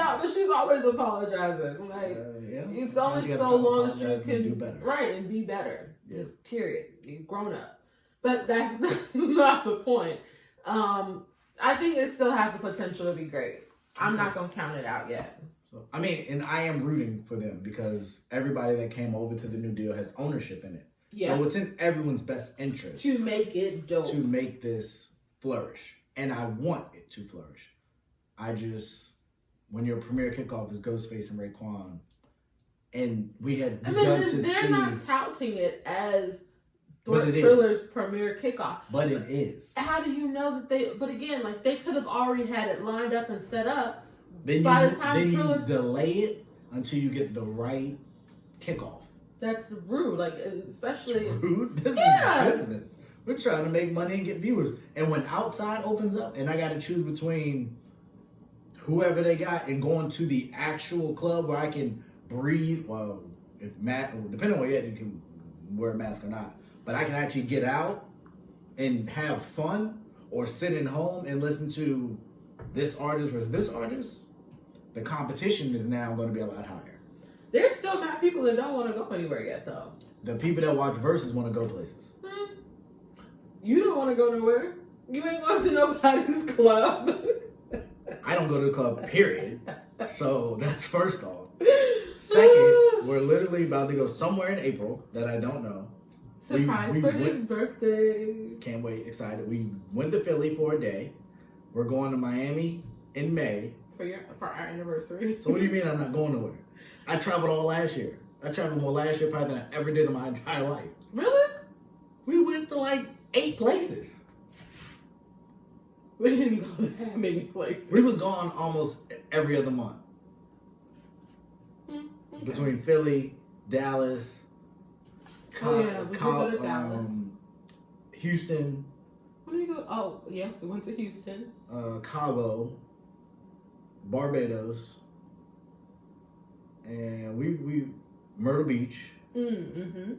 C: always apologizing. Like, it's only so long as you can
B: do better.
C: Right, and be better. Yeah. Just period. You've grown up. But that's not the point. I think it still has the potential to be great. I'm not going to count it out yet.
B: So, I mean, and I am rooting for them because everybody that came over to the new deal has ownership in it. Yeah. So it's in everyone's best interest
C: to make it dope,
B: to make this flourish, and I want it to flourish. When your premiere kickoff is Ghostface and Raekwon, and we had begun to see,
C: they're not touting it as Thriller's premiere kickoff,
B: but it is.
C: How do you know that they? But again, like they could have already had it lined up and set up.
B: Then you delay it until you get the right kickoff.
C: That's rude, like especially
B: rude. This is business. We're trying to make money and get viewers. And when outside opens up, and I got to choose between whoever they got and going to the actual club where I can breathe. Well, depending on where you're at, you can wear a mask or not. But I can actually get out and have fun, or sit at home and listen to this artist versus this artist. The competition is now going to be a lot higher.
C: There's still not people that don't want to go anywhere yet, though.
B: The people that watch Verzuz want to go places.
C: You don't want to go nowhere. You ain't going to nobody's club.
B: I don't go to the club, period. So that's first off. Second, we're literally about to go somewhere in April that I don't know.
C: Surprise for his birthday.
B: Can't wait, excited. We went to Philly for a day. We're going to Miami in May.
C: For our anniversary.
B: So what do you mean I'm not going nowhere? I traveled all last year. I traveled more last year probably than I ever did in my entire life.
C: Really?
B: We went to like 8 places.
C: We didn't go that many places.
B: We was gone almost every other month.
C: Okay.
B: Between Philly, Dallas,
C: we did go to Dallas.
B: Houston.
C: Where did we go? Oh, yeah, we went to Houston.
B: Cabo, Barbados, and we Myrtle Beach.
C: Mm-hmm.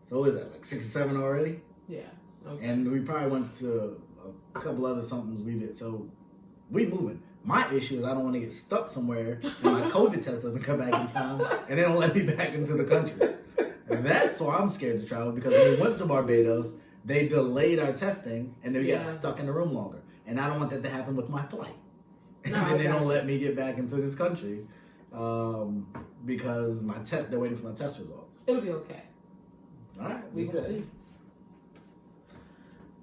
B: So what is that, like 6 or 7 already?
C: Yeah. Okay.
B: And we probably went to a couple other somethings we did. So we moving. My issue is I don't want to get stuck somewhere and my COVID test doesn't come back in time and they don't let me back into the country. And that's why I'm scared to travel, because when we went to Barbados, they delayed our testing and then we got stuck in the room longer. And I don't want that to happen with my flight. And then they don't let me get back into this country because they're waiting for my test results.
C: It'll be okay.
B: All right,
C: we will see.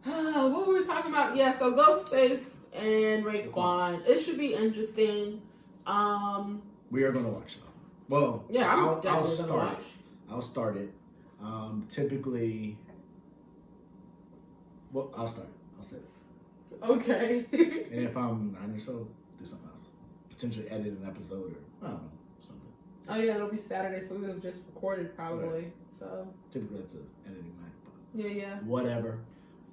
C: What were we talking about? Yeah, so Ghostface and Raekwon. It should be interesting.
B: We are going to watch though. Well,
C: yeah, I'll start
B: it. I'll start it. Typically, well, I'll start it. I'll say it.
C: Okay.
B: And if I'm not so, do something else. Potentially edit an episode or I don't know, something.
C: Oh yeah, it'll be Saturday, so we'll just record it probably. Right. So
B: typically it's an editing night. But
C: yeah.
B: Whatever.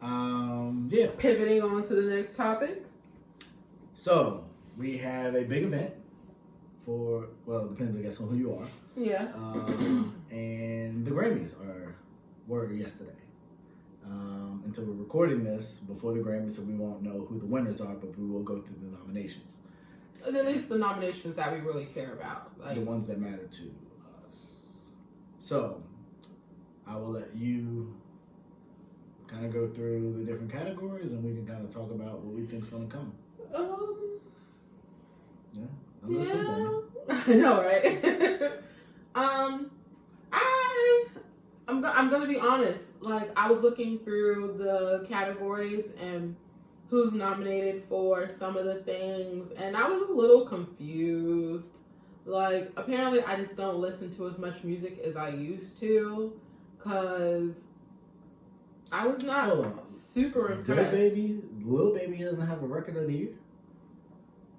B: Yeah.
C: Pivoting on to the next topic.
B: So we have a big event for, well, it depends I guess on who you are.
C: Yeah.
B: And the Grammys were yesterday. And so we're recording this before the Grammys, so we won't know who the winners are, but we will go through the nominations.
C: At least the nominations that we really care about. Like
B: the ones that matter to us. So, I will let you kind of go through the different categories and we can kind of talk about what we think's gonna come. Yeah.
C: I know, right? I'm gonna be honest. Like, I was looking through the categories and who's nominated for some of the things, and I was a little confused. Like, apparently I just don't listen to as much music as I used to, because I was not super impressed.
B: Lil Baby doesn't have a record of the year?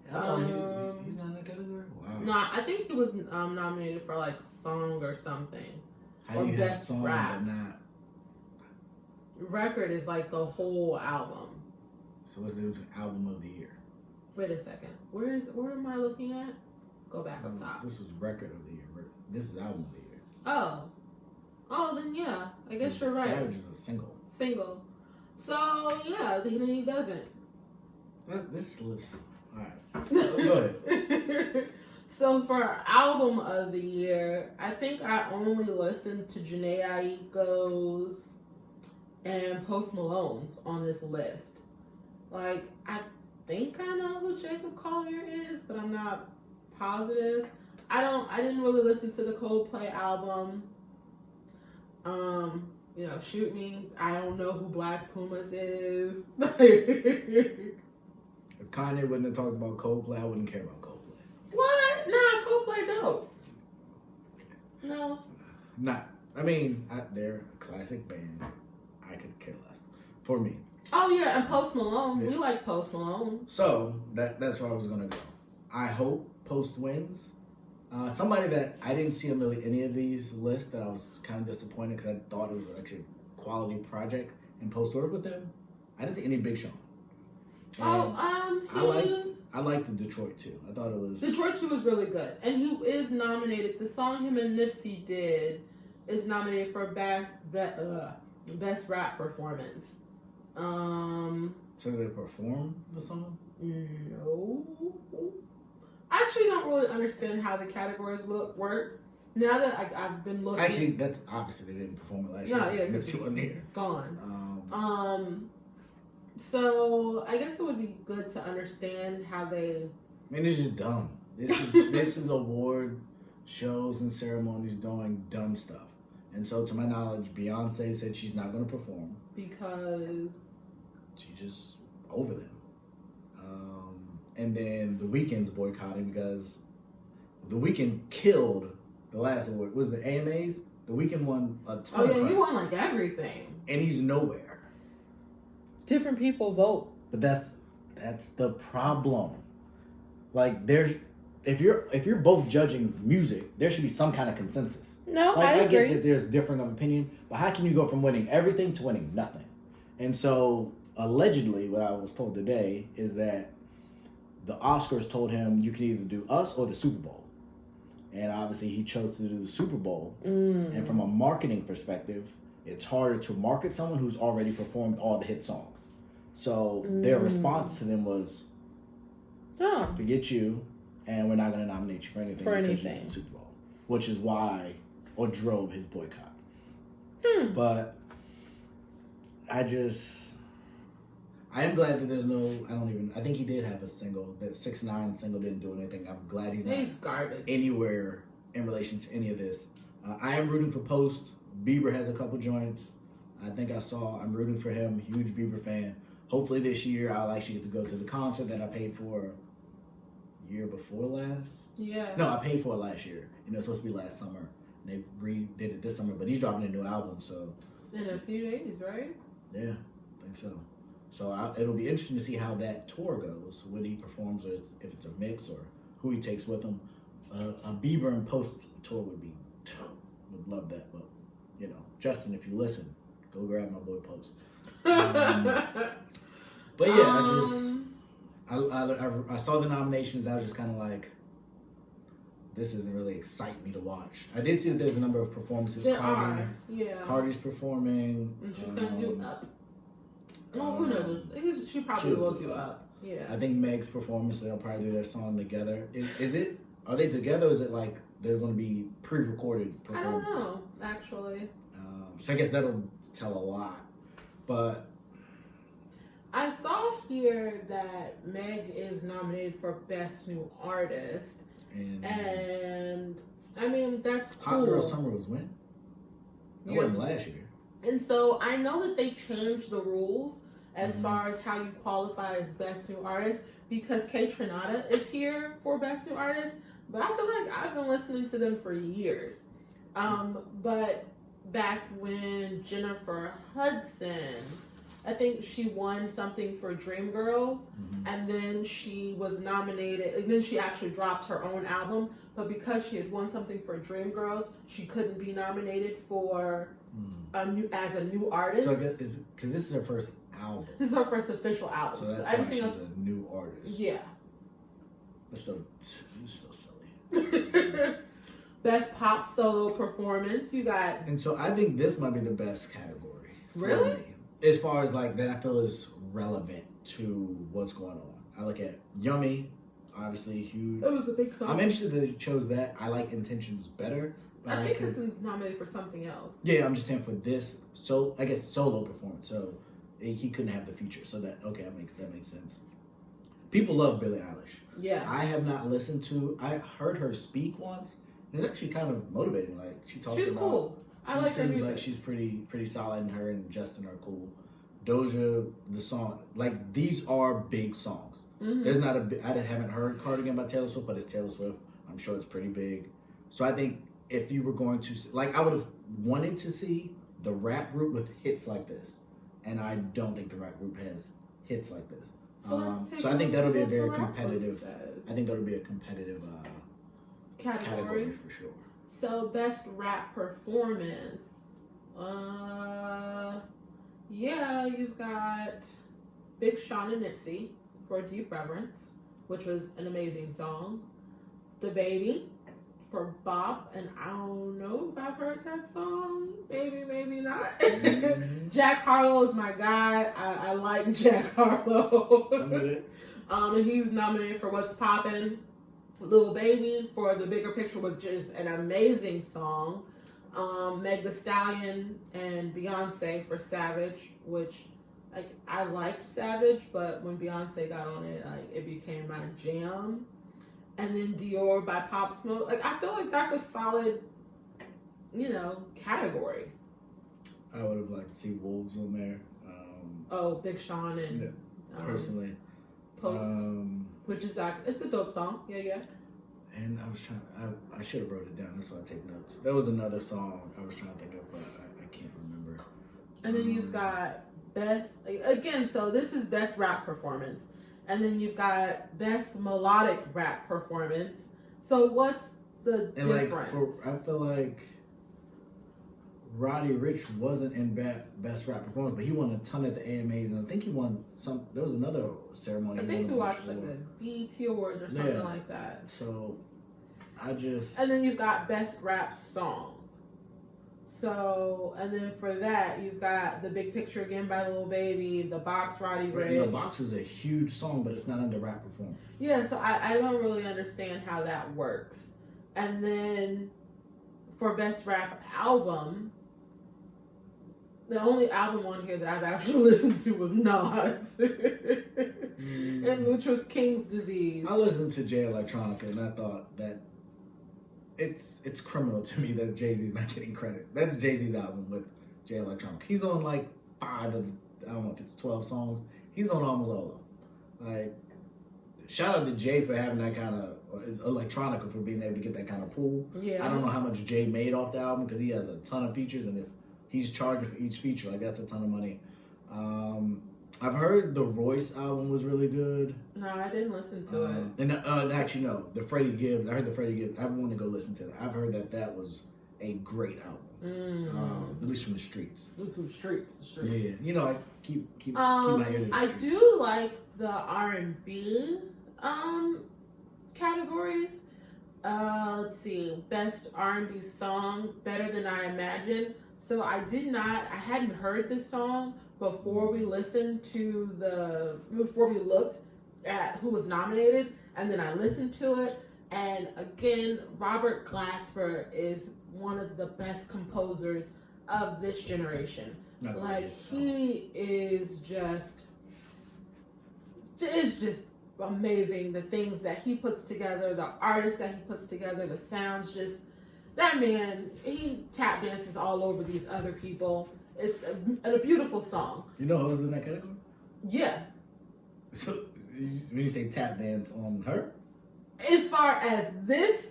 B: He's not in that category? Wow.
C: No, I think he was nominated for, like, song or something.
B: How do you have song
C: rap.
B: but not?
C: Record is, like, the whole album.
B: So what's the difference between album of the year?
C: Wait a second. Where am I looking at? Go back up top.
B: This was record of the year. This is album of the year.
C: Oh, then yeah. I guess you're right.
B: Savage is a single.
C: Single. So, yeah, then he doesn't.
B: This list. Alright. Go ahead.
C: So, for album of the year, I think I only listened to Jhené Aiko's and Post Malone's on this list. Like, I think I know who Jacob Collier is, but I'm not positive. I didn't really listen to the Coldplay album. Shoot me. I don't know who Black Pumas is.
B: If Kanye wouldn't have talked about Coldplay, I wouldn't care about Coldplay.
C: What? Nah, Coldplay dope. No.
B: They're a classic band. I could care less. For me.
C: Oh, yeah, and Post Malone. Yeah. We like Post Malone.
B: So, that's where I was going to go. I hope Post wins. Somebody that I didn't see on really any of these lists that I was kind of disappointed because I thought it was actually a quality project and Post work with them. I didn't see any Big Sean. I liked the Detroit 2. I thought it was...
C: Detroit 2 was really good. And he is nominated. The song him and Nipsey did is nominated for best rap performance.
B: So did they perform the song?
C: No. I actually don't really understand how the categories work. Now that I've been looking...
B: Actually, that's obviously they didn't perform it last year.
C: No, yeah,
B: Nipsey wasn't here.
C: Gone. So I guess it would be good to understand how they...
B: It's just dumb. This is award shows and ceremonies doing dumb stuff. And so, to my knowledge, Beyonce said she's not going to perform.
C: Because?
B: She's just over them. And then The Weeknd's boycotting because The Weeknd killed the last award. Was the AMAs? The Weeknd won a ton.
C: Oh, yeah, he won like everything.
B: And he's nowhere.
C: Different people vote.
D: But that's the problem. Like, if you're both judging music, there should be some kind of consensus.
C: No,
D: like,
C: I agree.
D: I get that there's differing of opinion, but how can you go from winning everything to winning nothing? And so, allegedly, what I was told today is that the Oscars told him you can either do us or the Super Bowl. And obviously, he chose to do the Super Bowl. And from a marketing perspective, it's harder to market someone who's already performed all the hit songs. So their response to them was, forget you, and we're not going to nominate you for anything. Because you did the Super Bowl. Which is why, or drove his boycott. But I am glad that there's I think he did have a single. That 6ix9ine single didn't do anything. I'm glad he's not
C: garbage
B: anywhere in relation to any of this. I am rooting for Post. Bieber has a couple joints. I'm rooting for him. Huge Bieber fan. Hopefully this year I'll actually get to go to the concert that I paid for year before last.
C: Yeah.
B: No, I paid for it last year. It was supposed to be last summer. They redid it this summer, but he's dropping a new album, so...
C: In a few days, right?
B: Yeah, I think so. So it'll be interesting to see how that tour goes, when he performs, or if it's a mix, or who he takes with him. A Bieber and Post tour would be dope. Would love that, but, Justin, if you listen, go grab my boy Post. But yeah, I saw the nominations. I was just kind of like, this doesn't really excite me to watch. I did see that there's a number of performances. Cardi's performing.
C: And she's gonna do Up. Well, who knows? I guess she probably will do Up. Yeah.
B: I think Meg's performance, they'll probably do their song together. Are they together, or is it like they're going to be pre-recorded performances?
C: I don't know, actually.
B: So I guess that'll tell a lot. But
C: I saw here that Meg is nominated for Best New Artist, and I mean that's cool.
B: Hot Girl Summer was when? That wasn't last year.
C: And so I know that they changed the rules as far as how you qualify as Best New Artist, because K Trinata is here for Best New Artist, but I feel like I've been listening to them for years. But back when Jennifer Hudson, I think she won something for Dreamgirls, and then she was nominated, and then she actually dropped her own album, but because she had won something for Dreamgirls, she couldn't be nominated for as a new artist.
B: So because this is her first album.
C: This is her first official album.
B: So that's
C: everything
B: why
C: else,
B: she's a new artist.
C: yeah.
B: That's so silly.
C: Best pop solo performance, you got.
B: And so I think this might be the best category.
C: Really?
B: Me. As far as like that I feel is relevant to what's going on. I look at Yummy, obviously huge.
C: It was a big song.
B: I'm interested that he chose that. I like Intentions better. But
C: I think it's nominated for something else.
B: Yeah, I'm just saying for this, so I guess solo performance. So he couldn't have the feature. So that makes sense. People love Billie Eilish.
C: Yeah.
B: I have not listened to. I heard her speak once. It's actually kind of motivating. Like she talked
C: She's
B: about.
C: cool. I like her
B: seems
C: music.
B: like she's pretty solid, and her and Justin are cool. Doja, the song, like these are big songs. There's not I haven't heard Cardigan by Taylor Swift, but it's Taylor Swift. I'm sure it's pretty big. So I think if you were going to like, I would have wanted to see the rap group with hits like this, and I don't think the rap group has hits like this. So I think that'll be a very competitive. I think that'll be a competitive category for sure.
C: So best rap performance. Yeah, you've got Big Sean and Nipsey for Deep Reverence, which was an amazing song. DaBaby for Bop, and I don't know if I've heard that song. Maybe not. Jack Harlow is my guy. I like Jack Harlow.
B: I'm with it.
C: And he's nominated for What's Poppin'. Lil Baby for The Bigger Picture was just an amazing song. Meg Thee Stallion and Beyonce for Savage, which I liked Savage, but when Beyonce got on it, it became my jam. And then Dior by Pop Smoke. I feel like that's a solid, category.
B: I would have liked to see Wolves on there.
C: Big Sean and
B: personally.
C: Post, which is it's a dope song. Yeah.
B: And I was I should have wrote it down. That's why I take notes. There was another song I was trying to think of, but I can't remember.
C: And then you've got best, again, so this is best rap performance. And then you've got best melodic rap performance. So what's the difference?
B: I feel like Roddy Ricch wasn't in best rap performance, but he won a ton at the AMAs, and I think he won some. There was another ceremony.
C: I think we watched the BET Awards or something like that.
B: So
C: and then you've got best rap song. So, and then for that, you've got The Big Picture again by Lil Baby, The Box, Roddy Ricch.
B: The Box was a huge song, but it's not under rap performance.
C: Yeah, so I don't really understand how that works. And then for best rap album, the only album on here that I've actually listened to was Nas, and which was King's Disease.
B: I listened to Jay Electronica, and I thought that it's criminal to me that Jay-Z's not getting credit. That's Jay-Z's album with Jay Electronica. He's on like 5 of I don't know if it's 12 songs. He's on almost all of them. Shout out to Jay for having that kind of Electronica, for being able to get that kind of pool.
C: Yeah.
B: I don't know how much Jay made off the album because he has a ton of features, and if he's charging for each feature, that's a ton of money. I've heard the Royce album was really good.
C: No, I didn't listen to it.
B: And actually, no, the Freddie Gibbs. I heard the Freddie Gibbs. I want to go listen to it. I've heard that was a great album. At least from the streets.
C: Some streets.
B: Yeah. I keep my ear to the
C: I
B: streets.
C: do like the R&B categories. Let's see, best R&B song, Better Than I Imagined. So I hadn't heard this song before we looked at who was nominated, and then I listened to it, and again, Robert Glasper is one of the best composers of this generation. Like, he is just, it's just amazing. The things that he puts together, the artists that he puts together, the sounds, just, that man, he tap dances all over these other people. It's a beautiful song.
B: You know who's in that category?
C: Yeah.
B: So, when you say tap dance on her?
C: As far as this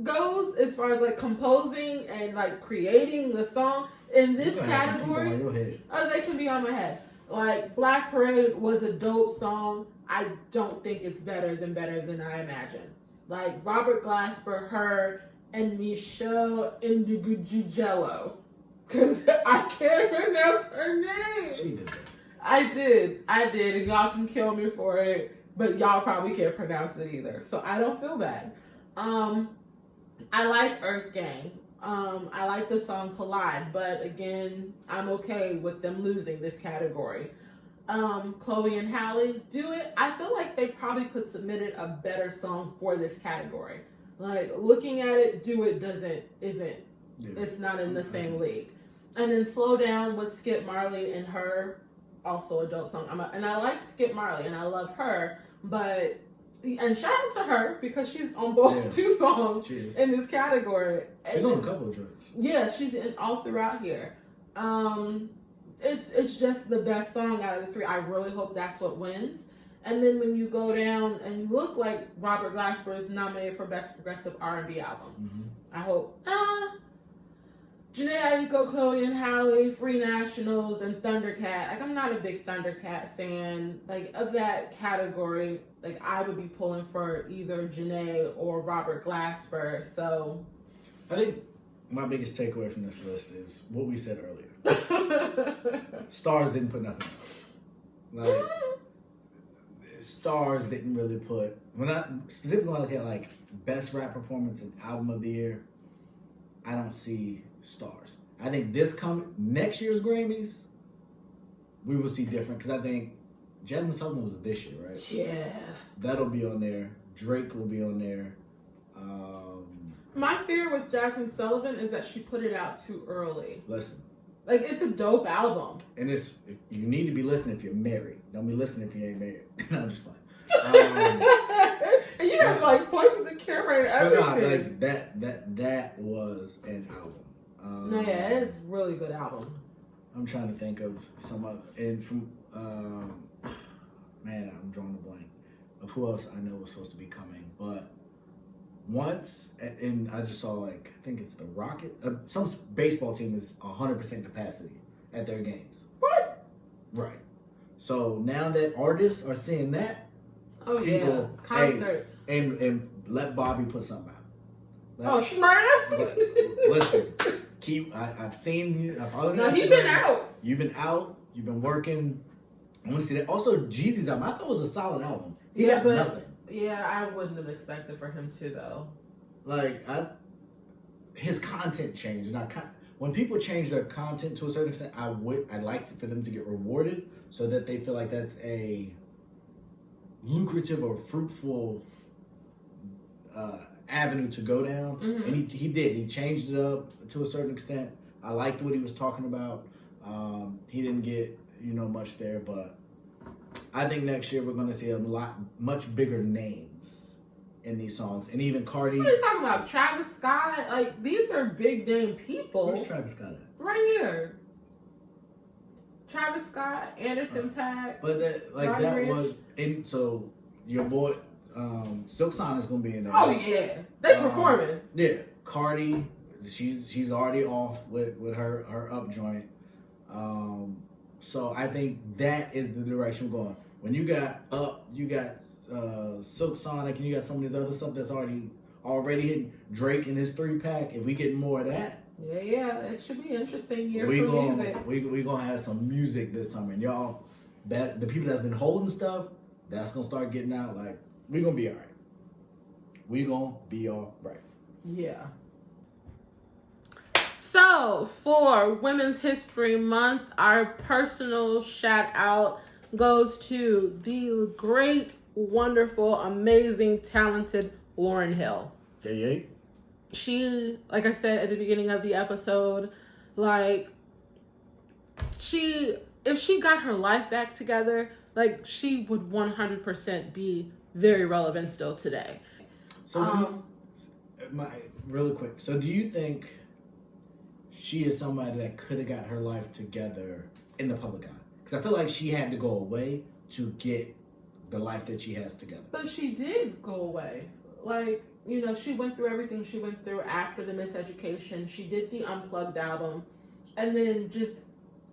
C: goes, as far as like composing and like creating the song in this category, they can be on my head. Like, Black Parade was a dope song. I don't think it's better than I Imagine. Like, Robert Glasper, her, and Michelle Indigujello. Because I can't pronounce her name.
B: She did that.
C: I did, and y'all can kill me for it, but y'all probably can't pronounce it either, so I don't feel bad. I like Earth Gang. I like the song Collide, but again, I'm okay with them losing this category. Chloe and Halle, Do It. I feel like they probably could submit a better song for this category. Like, looking at it, Do It it's not in the same league. And then Slow Down with Skip Marley and Her, also a dope song. And I like Skip Marley and I love her, and shout out to her because she's on both two songs in this category.
B: She's on a couple of tracks.
C: Yeah, she's in all throughout here. It's just the best song out of the three. I really hope that's what wins. And then when you go down and you look like Robert Glasper is nominated for Best Progressive R&B Album.
B: Mm-hmm.
C: I hope. Jhené Aiko, Chloe and Halle, Free Nationals, and Thundercat. Like, I'm not a big Thundercat fan. Like, of that category, like, I would be pulling for either Jhené or Robert Glasper. So,
B: I think my biggest takeaway from this list is what we said earlier. Stars didn't put nothing out. Like, Stars didn't really put, specifically when I look at like best rap performance and album of the year, I don't see Stars. I think next year's Grammys, we will see different, because I think Jasmine Sullivan was this year, right?
C: Yeah.
B: That'll be on there. Drake will be on there.
C: My fear with Jasmine Sullivan is that she put it out too early.
B: Listen.
C: Like, it's a dope album.
B: And you need to be listening if you're married. Don't be listening if you ain't married. No, I'm just playing.
C: And you have like points at the camera and everything.
B: Like that was an album.
C: No, yeah, it's a really good album.
B: I'm trying to think of some other, and from man, I'm drawing a blank of who else I know was supposed to be coming. But once, and I just saw, like, I think it's the Rocket, some baseball team is 100% capacity at their games.
C: What?
B: Right. So now that artists are seeing that,
C: concert,
B: and let Bobby put something
C: Oh,
B: out.
C: Schmurda.
B: Listen, I've seen you.
C: He's been out.
B: You've been out. You've been working. I want to see that. Also, Jeezy's album, I thought it was a solid album. He got nothing.
C: Yeah, I wouldn't have expected for him to, though.
B: Like, his content changed, and when people change their content to a certain extent, I'd like for them to get rewarded so that they feel like that's a lucrative or fruitful avenue to go down. Mm-hmm. And he did. He changed it up to a certain extent. I liked what he was talking about. He didn't get much there, but I think next year we're going to see much bigger names in these songs, and even Cardi.
C: What are you talking about? Travis Scott? Like, these are big name people.
B: Where's Travis Scott at?
C: Right here. Travis Scott, Anderson .Paak.
B: But that was, and so your boy Silk Sonic's gonna be in there.
C: Oh yeah, they performing.
B: Yeah, Cardi, she's already off with her up joint. So I think that is the direction we're going. When you got Silk Sonic, and you got some of these other stuff that's already hitting, Drake and his 3-pack. If we get more of that,
C: yeah, it should be interesting year for music.
B: We gonna have some music this summer, and y'all, the people that's been holding stuff, that's gonna start getting out. Like, we gonna be all right. We gonna be all right.
C: Yeah. So, for Women's History Month, our personal shout out goes to the great, wonderful, amazing, talented Lauryn Hill.
B: Yay.
C: She, like I said at the beginning of the episode, like, if she got her life back together, like, she would 100% be very relevant still today.
B: So, really quick. So, do you think she is somebody that could have got her life together in the public eye? Because I feel like she had to go away to get the life that she has together.
C: But she did go away. Like, you know, she went through everything she went through after the Miseducation. She did the Unplugged album and then just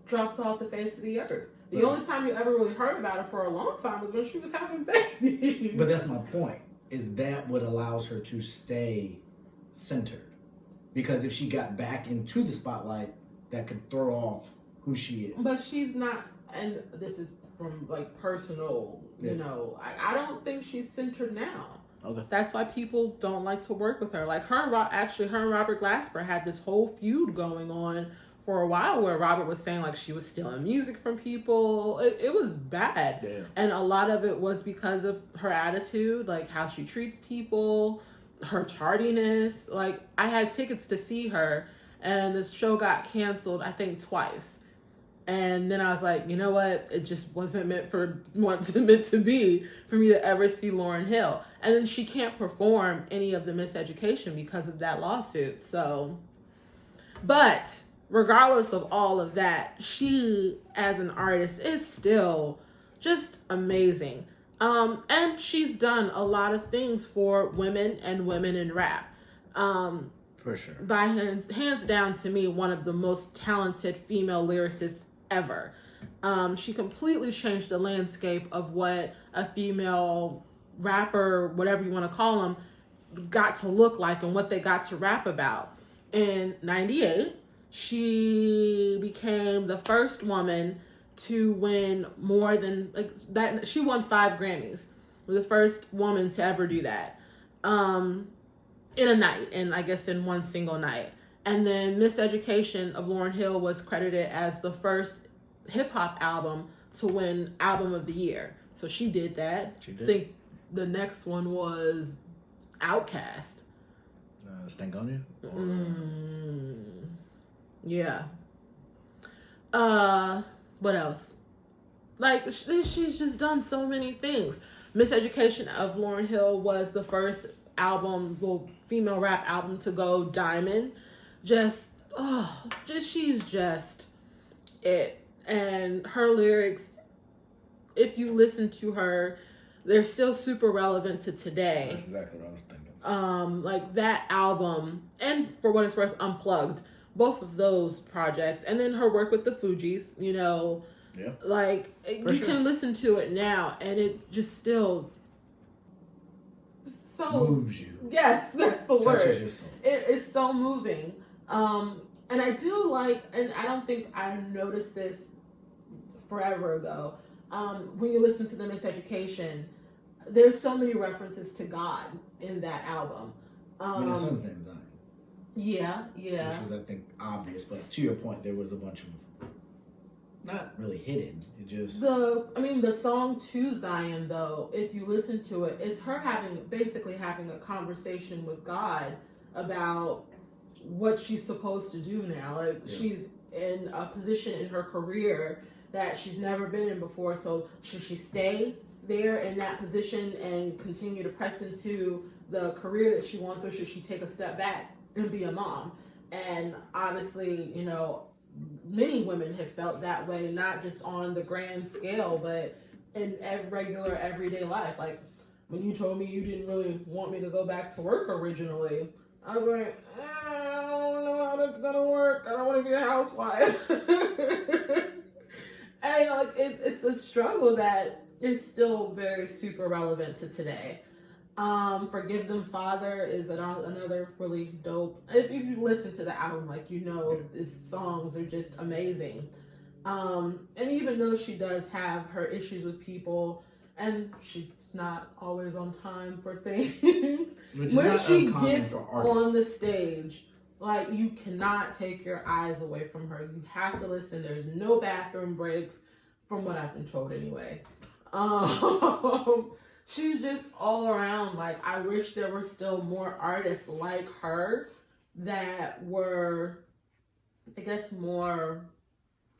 C: dropped off the face of the earth. The only time you ever really heard about her for a long time was when she was having babies.
B: But that's my point, is that what allows her to stay centered. Because if she got back into the spotlight, that could throw off who she is.
C: But she's not, and this is from like personal, you know, I don't think she's centered now.
D: Okay.
C: That's why people don't like to work with her. Like her and Robert Glasper had this whole feud going on for a while where Robert was saying like she was stealing music from people. It was bad.
D: Yeah.
C: And a lot of it was because of her attitude, like how she treats people, her tardiness. Like I had tickets to see her and this show got canceled, I think twice. And then I was like, you know what? It just wasn't meant to be for me to ever see Lauryn Hill. And then she can't perform any of the Miseducation because of that lawsuit. So, but regardless of all of that, she as an artist is still just amazing. And she's done a lot of things for women and women in rap.
D: For sure.
C: By hands down, to me, one of the most talented female lyricists ever. She completely changed the landscape of what a female rapper, whatever you want to call them, got to look like and what they got to rap about. In 98, she became the first woman to win more than like that. She won 5 Grammys. The first woman to ever do that. In a night, and I guess in one single night. And then Miseducation of Lauryn Hill was credited as the first hip-hop album to win Album of the Year. So she did that.
D: She did.
C: I think the next one was Outkast.
D: Stankonia?
C: Yeah. What else? Like, she's just done so many things. Miseducation of Lauryn Hill was the first female rap album to go diamond. She's just it. And her lyrics, if you listen to her, they're still super relevant to today.
D: That's exactly what I was thinking.
C: Like that album, and for what it's worth, Unplugged, both of those projects, and then her work with the Fugees, you know, like you can listen to it now, and it just still so
B: moves you.
C: Yes, that's the word.
B: Touches your soul.
C: It is so moving. And I do like, and I don't think I noticed this forever ago. When you listen to the Miseducation, there's so many references to God in that album.
B: When the son's name is Zion.
C: Yeah.
B: Which was, I think, obvious, but to your point, there was a bunch of not really hidden. It just
C: the song To Zion, though, if you listen to it, it's her basically having a conversation with God about what she's supposed to do now. Like she's in a position in her career that she's never been in before. So should she stay there in that position and continue to press into the career that she wants, or should she take a step back and be a mom? And obviously, you know, many women have felt that way, not just on the grand scale, but in regular everyday life. Like when you told me you didn't really want me to go back to work originally, I was like, I don't know how that's gonna work. I don't want to be a housewife. And you know, like it's a struggle that is still very super relevant to today. Forgive Them Father is another really dope. If you listen to the album, like, you know, these songs are just amazing. And even though she does have her issues with people, and she's not always on time for things, when she gets on the stage, like, you cannot take your eyes away from her. You have to listen. There's no bathroom breaks, from what I've been told anyway. She's just all around. Like, I wish there were still more artists like her that were, I guess, more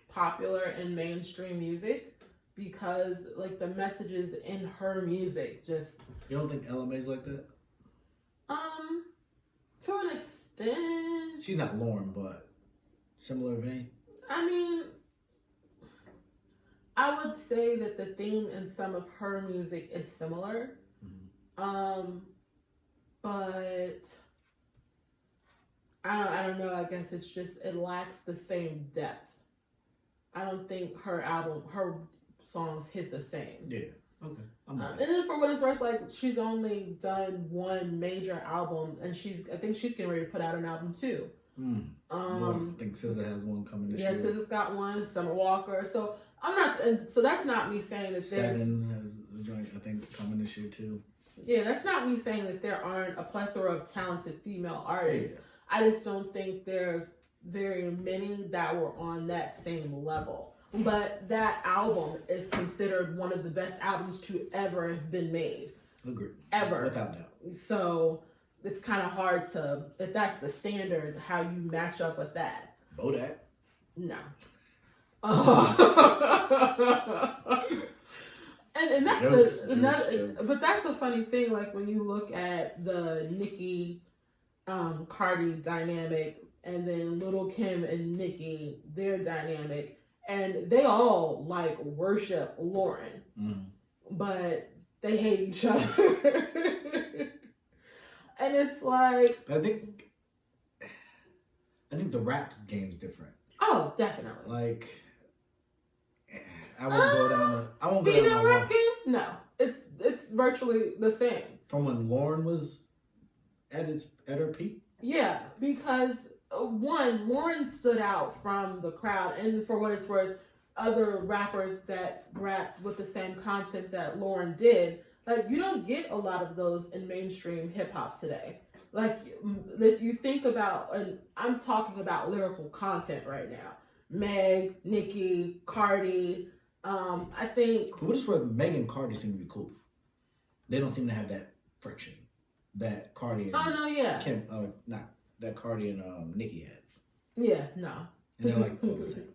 C: popular in mainstream music because like the messages in her music just.
B: You don't think LMA's like that?
C: To an extent.
B: She's not Lauren, but similar vein.
C: I mean, I would say that the theme in some of her music is similar. Mm-hmm. But I don't know. I guess it's just it lacks the same depth. I don't think her songs hit the same.
B: Yeah. Okay.
C: And then for what it's worth, like she's only done one major album, and I think she's getting ready to put out an album too.
B: I think SZA has one coming this year.
C: Yeah, SZA's got one. Summer Walker. So I'm not, and so that's not me saying that
B: Seven has a joint I think coming this year too.
C: Yeah, that's not me saying that there aren't a plethora of talented female artists. Yeah. I just don't think there's very many that were on that same level. But that album is considered one of the best albums to ever have been made.
B: Agreed.
C: Ever.
B: Without doubt.
C: So it's kind of hard to, if that's the standard, how you match up with that.
B: Bodak.
C: No. And that's another, but that's a funny thing. Like when you look at the Nicki, Cardi dynamic, and then Lil' Kim and Nicki, their dynamic. And they all like worship Lauren, but they hate each other. And it's like
B: I think the rap game's different.
C: Oh, definitely.
B: Like I won't go down. I won't go
C: female
B: down
C: rap game. No, it's virtually the same.
B: From when Lauren was at her peak.
C: Yeah, because. One, Lauren stood out from the crowd, and for what it's worth, other rappers that rap with the same content that Lauren did, like you don't get a lot of those in mainstream hip hop today. Like if you think about, and I'm talking about lyrical content right now, Meg, Nicki, Cardi. I think.
B: For what it's worth, Meg and Cardi seem to be cool. They don't seem to have that friction that Cardi. And that Cardi and Nicki had.
C: Yeah, no.
B: And they're like all the same.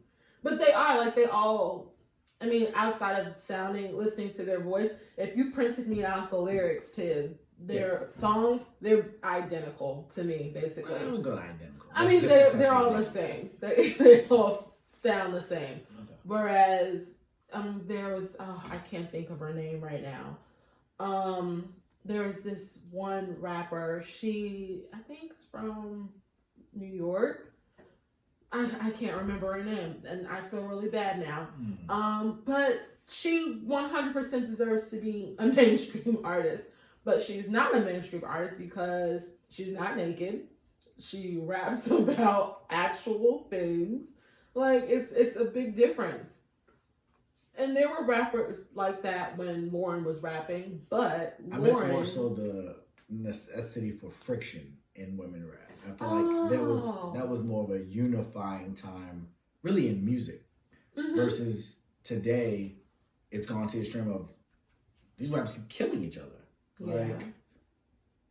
C: But they are, like they all, I mean, outside of listening to their voice, if you printed me out the lyrics to their songs, they're identical to me, basically.
B: I don't go identical.
C: I mean, they're all the same. They all sound the same. Okay. Whereas, there was, I can't think of her name right now. There was this one rapper, I think's from New York. I can't remember her name, and I feel really bad now. But she 100% deserves to be a mainstream artist. But she's not a mainstream artist because she's not naked. She raps about actual things. Like, it's a big difference. And there were rappers like that when Lauren was rapping, but
B: I meant more so the necessity for friction in women rap. I feel like that was more of a unifying time, really in music, versus today, it's gone to the extreme of these rappers keep killing each other.
C: Yeah.
B: Like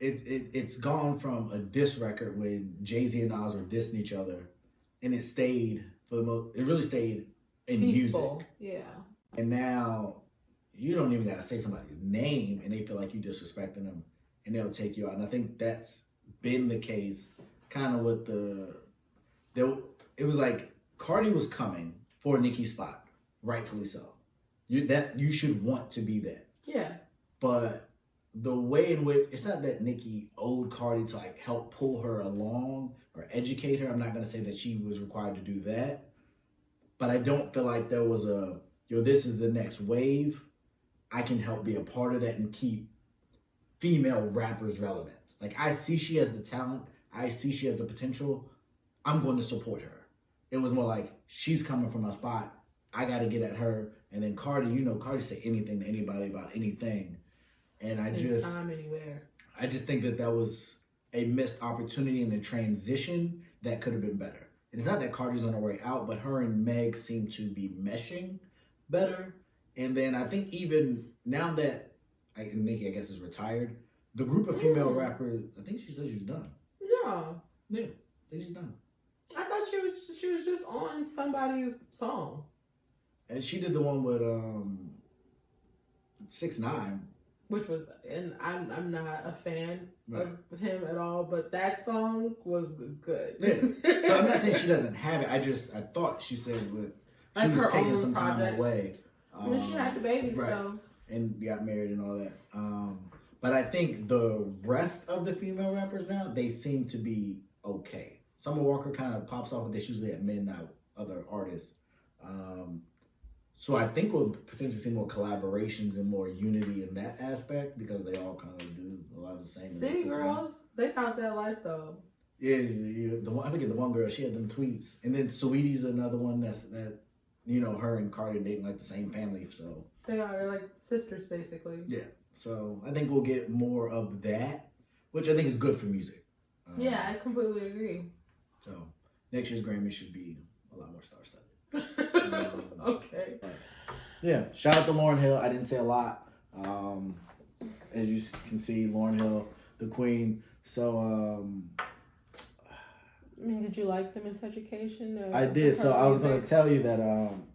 B: it's gone from a diss record when Jay-Z and Nas were dissing each other, and it stayed it really stayed in
C: peaceful.
B: Music.
C: Yeah.
B: And now you don't even got to say somebody's name and they feel like you disrespecting them and they'll take you out. And I think that's been the case kind of with it was like Cardi was coming for Nicki's spot, rightfully so. You should want to be that.
C: Yeah.
B: But the way in which, it's not that Nicki owed Cardi to like help pull her along or educate her. I'm not going to say that she was required to do that. But I don't feel like there was this is the next wave. I can help be a part of that and keep female rappers relevant. Like, I see she has the talent. I see she has the potential. I'm going to support her. It was more like, she's coming from my spot. I got to get at her. And then Cardi, Cardi say anything to anybody about anything. And
C: Anytime, anywhere.
B: I just think that was a missed opportunity in the transition that could have been better. And it's not that Cardi's on her way out, but her and Meg seem to be meshing better. And then I think even now that Nicki, I guess, is retired, the group of female rappers, I think she said she's done.
C: No.
B: Yeah, I think she's done.
C: I thought she was just on somebody's song.
B: And she did the one with 6ix9ine.
C: Which was, and I'm not a fan
B: Right.
C: of him at all, but that song was good.
B: Yeah. So I'm not saying she doesn't have it. I thought she said she was
C: her
B: taking
C: own
B: some time
C: projects.
B: away.
C: I mean, she had the baby,
B: right.
C: so.
B: And got married and all that. But I think the rest of the female rappers now, they seem to be okay. Summer Walker kind of pops off, but they usually have men, not other artists. So I think we'll potentially see more collaborations and more unity in that aspect because they all kind of do a lot of the same.
C: City Girls, they got that life though.
B: Yeah. I forget the one girl. She had them tweets, and then Saweetie's another one that her and Cardi dating like the same family. So
C: They're like sisters basically.
B: yeah. So I think we'll get more of that, which I think is good for music.
C: Yeah, I completely agree.
B: So next year's Grammy should be a lot more star-studded.
C: Okay.
B: Yeah, shout out to Lauryn Hill. I didn't say a lot. As you can see, Lauryn Hill, the queen. So
C: I mean, did you like the Miseducation?
B: I did. So I was going to tell you that.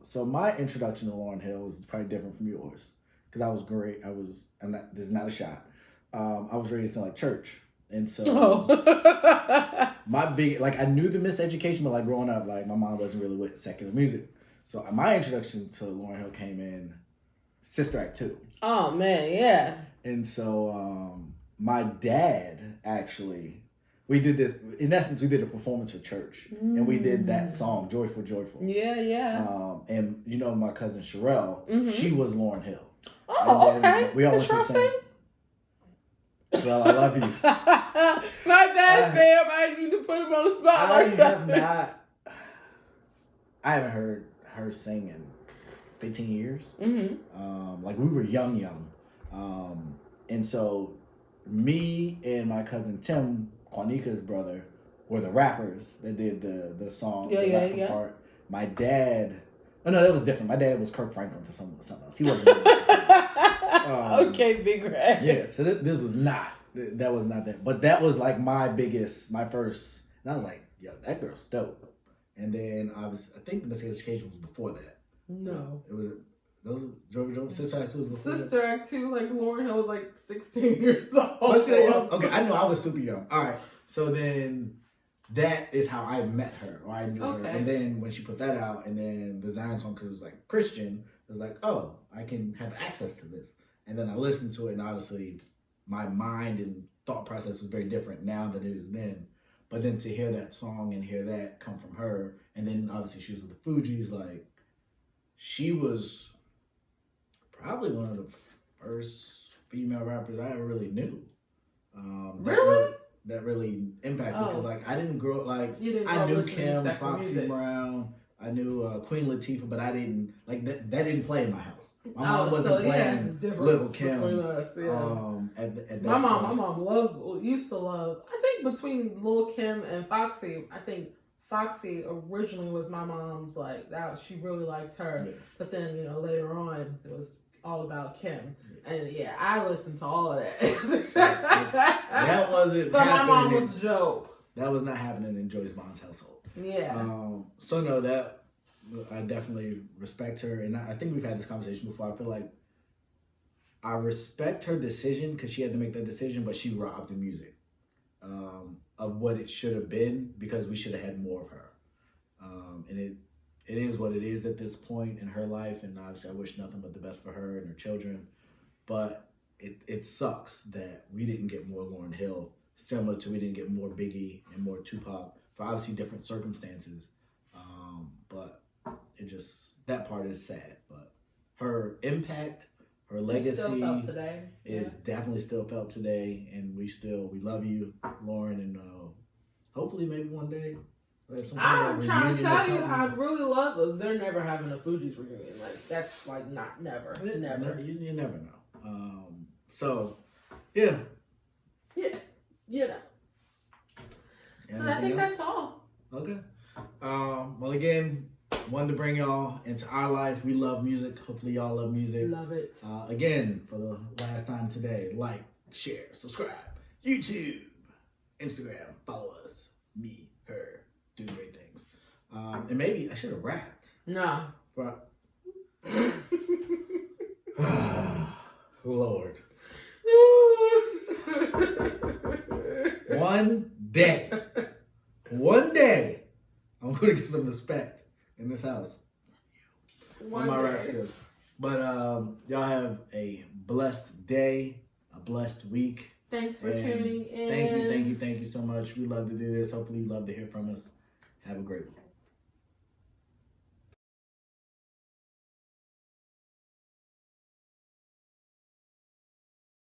B: So my introduction to Lauryn Hill was probably different from yours because I was great. This is not a shot. I was raised in like church, and so my big I knew the Miseducation, but like growing up, like my mom wasn't really with secular music. So my introduction to Lauryn Hill came in Sister Act 2.
C: Oh man, yeah.
B: And so my dad actually, we did this, in essence, we did a performance for church. And we did that song, Joyful, Joyful.
C: Yeah, yeah.
B: And my cousin Sherelle, she was Lauryn Hill.
C: Oh, okay.
B: We all went to the same. Well, I love you.
C: My bad, fam. I didn't mean to put him on the spot like that.
B: I haven't heard her sing in 15 years.
C: Mm-hmm.
B: We were young. And so me and my cousin Tim, Quanika's brother, were the rappers that did the song, the rapper part. My dad, that was different. My dad was Kirk Franklin for something else. He wasn't.
C: Okay, Big Red.
B: Yeah, so this was not, that was not that. But that was like my first, and I was like, yo, that girl's dope. And then I think the Miseducation was before that.
C: No.
B: It was, those Georgia Jones, Sister Act 2 was before
C: Sister Act 2, like Lauryn Hill was like 16 years old.
B: Okay, I know I was super young. All right, so then that is how I met her, or I knew her. And then when she put that out, and then the Zion song, because it was like Christian, it was like, oh, I can have access to this. And then I listened to it, and obviously my mind and thought process was very different now than it is then. But then to hear that song and hear that come from her, and then obviously she was with the Fugees, like, she was probably one of the first female rappers I ever really knew.
C: Really?
B: That really impacted me, because like I didn't grow up like
C: You didn't
B: I
C: grow
B: knew
C: listening to
B: Kim,
C: secular
B: Foxy
C: music.
B: Brown, I knew Queen Latifah, but I didn't like that. That didn't play in my house. My mom wasn't playing Little Kim.
C: Us, yeah.
B: At
C: my mom used to love. I think between Lil Kim and Foxy, I think Foxy originally was my mom's like that. She really liked her, but then later on it was all about Kim. And yeah, I listened to all of that.
B: That wasn't.
C: But my mom was dope.
B: That was not happening in Joyce Bond's household.
C: Yeah.
B: So no, that I definitely respect her, and I think we've had this conversation before. I feel like I respect her decision because she had to make that decision, but she robbed the music of what it should have been, because we should have had more of her. And it is what it is at this point in her life, and obviously I wish nothing but the best for her and her children. But it sucks that we didn't get more Lauryn Hill, similar to we didn't get more Biggie and more Tupac for obviously different circumstances. But it just, that part is sad. But her impact, her legacy
C: still felt today.
B: is definitely still felt today, and we love you, Lauren, and hopefully maybe one day.
C: I'm trying to tell you, I'd really love it. They're never having a Fugees reunion. Like, that's like not never. Never.
B: You never know. So, yeah.
C: Yeah. So I think that's all.
B: Okay. Well, again, wanted to bring y'all into our life. We love music. Hopefully y'all love music.
C: Love it.
B: Again, for the last time today, like, share, subscribe, YouTube, Instagram, follow us, me, her, do great things. And maybe I should have rapped.
C: No.
B: But Lord. One day, I'm going to get some respect in this house. On my rap skills. But y'all have a blessed day, a blessed week.
C: Thanks for tuning in.
B: Thank you so much. We love to do this. Hopefully you love to hear from us. Have a great one.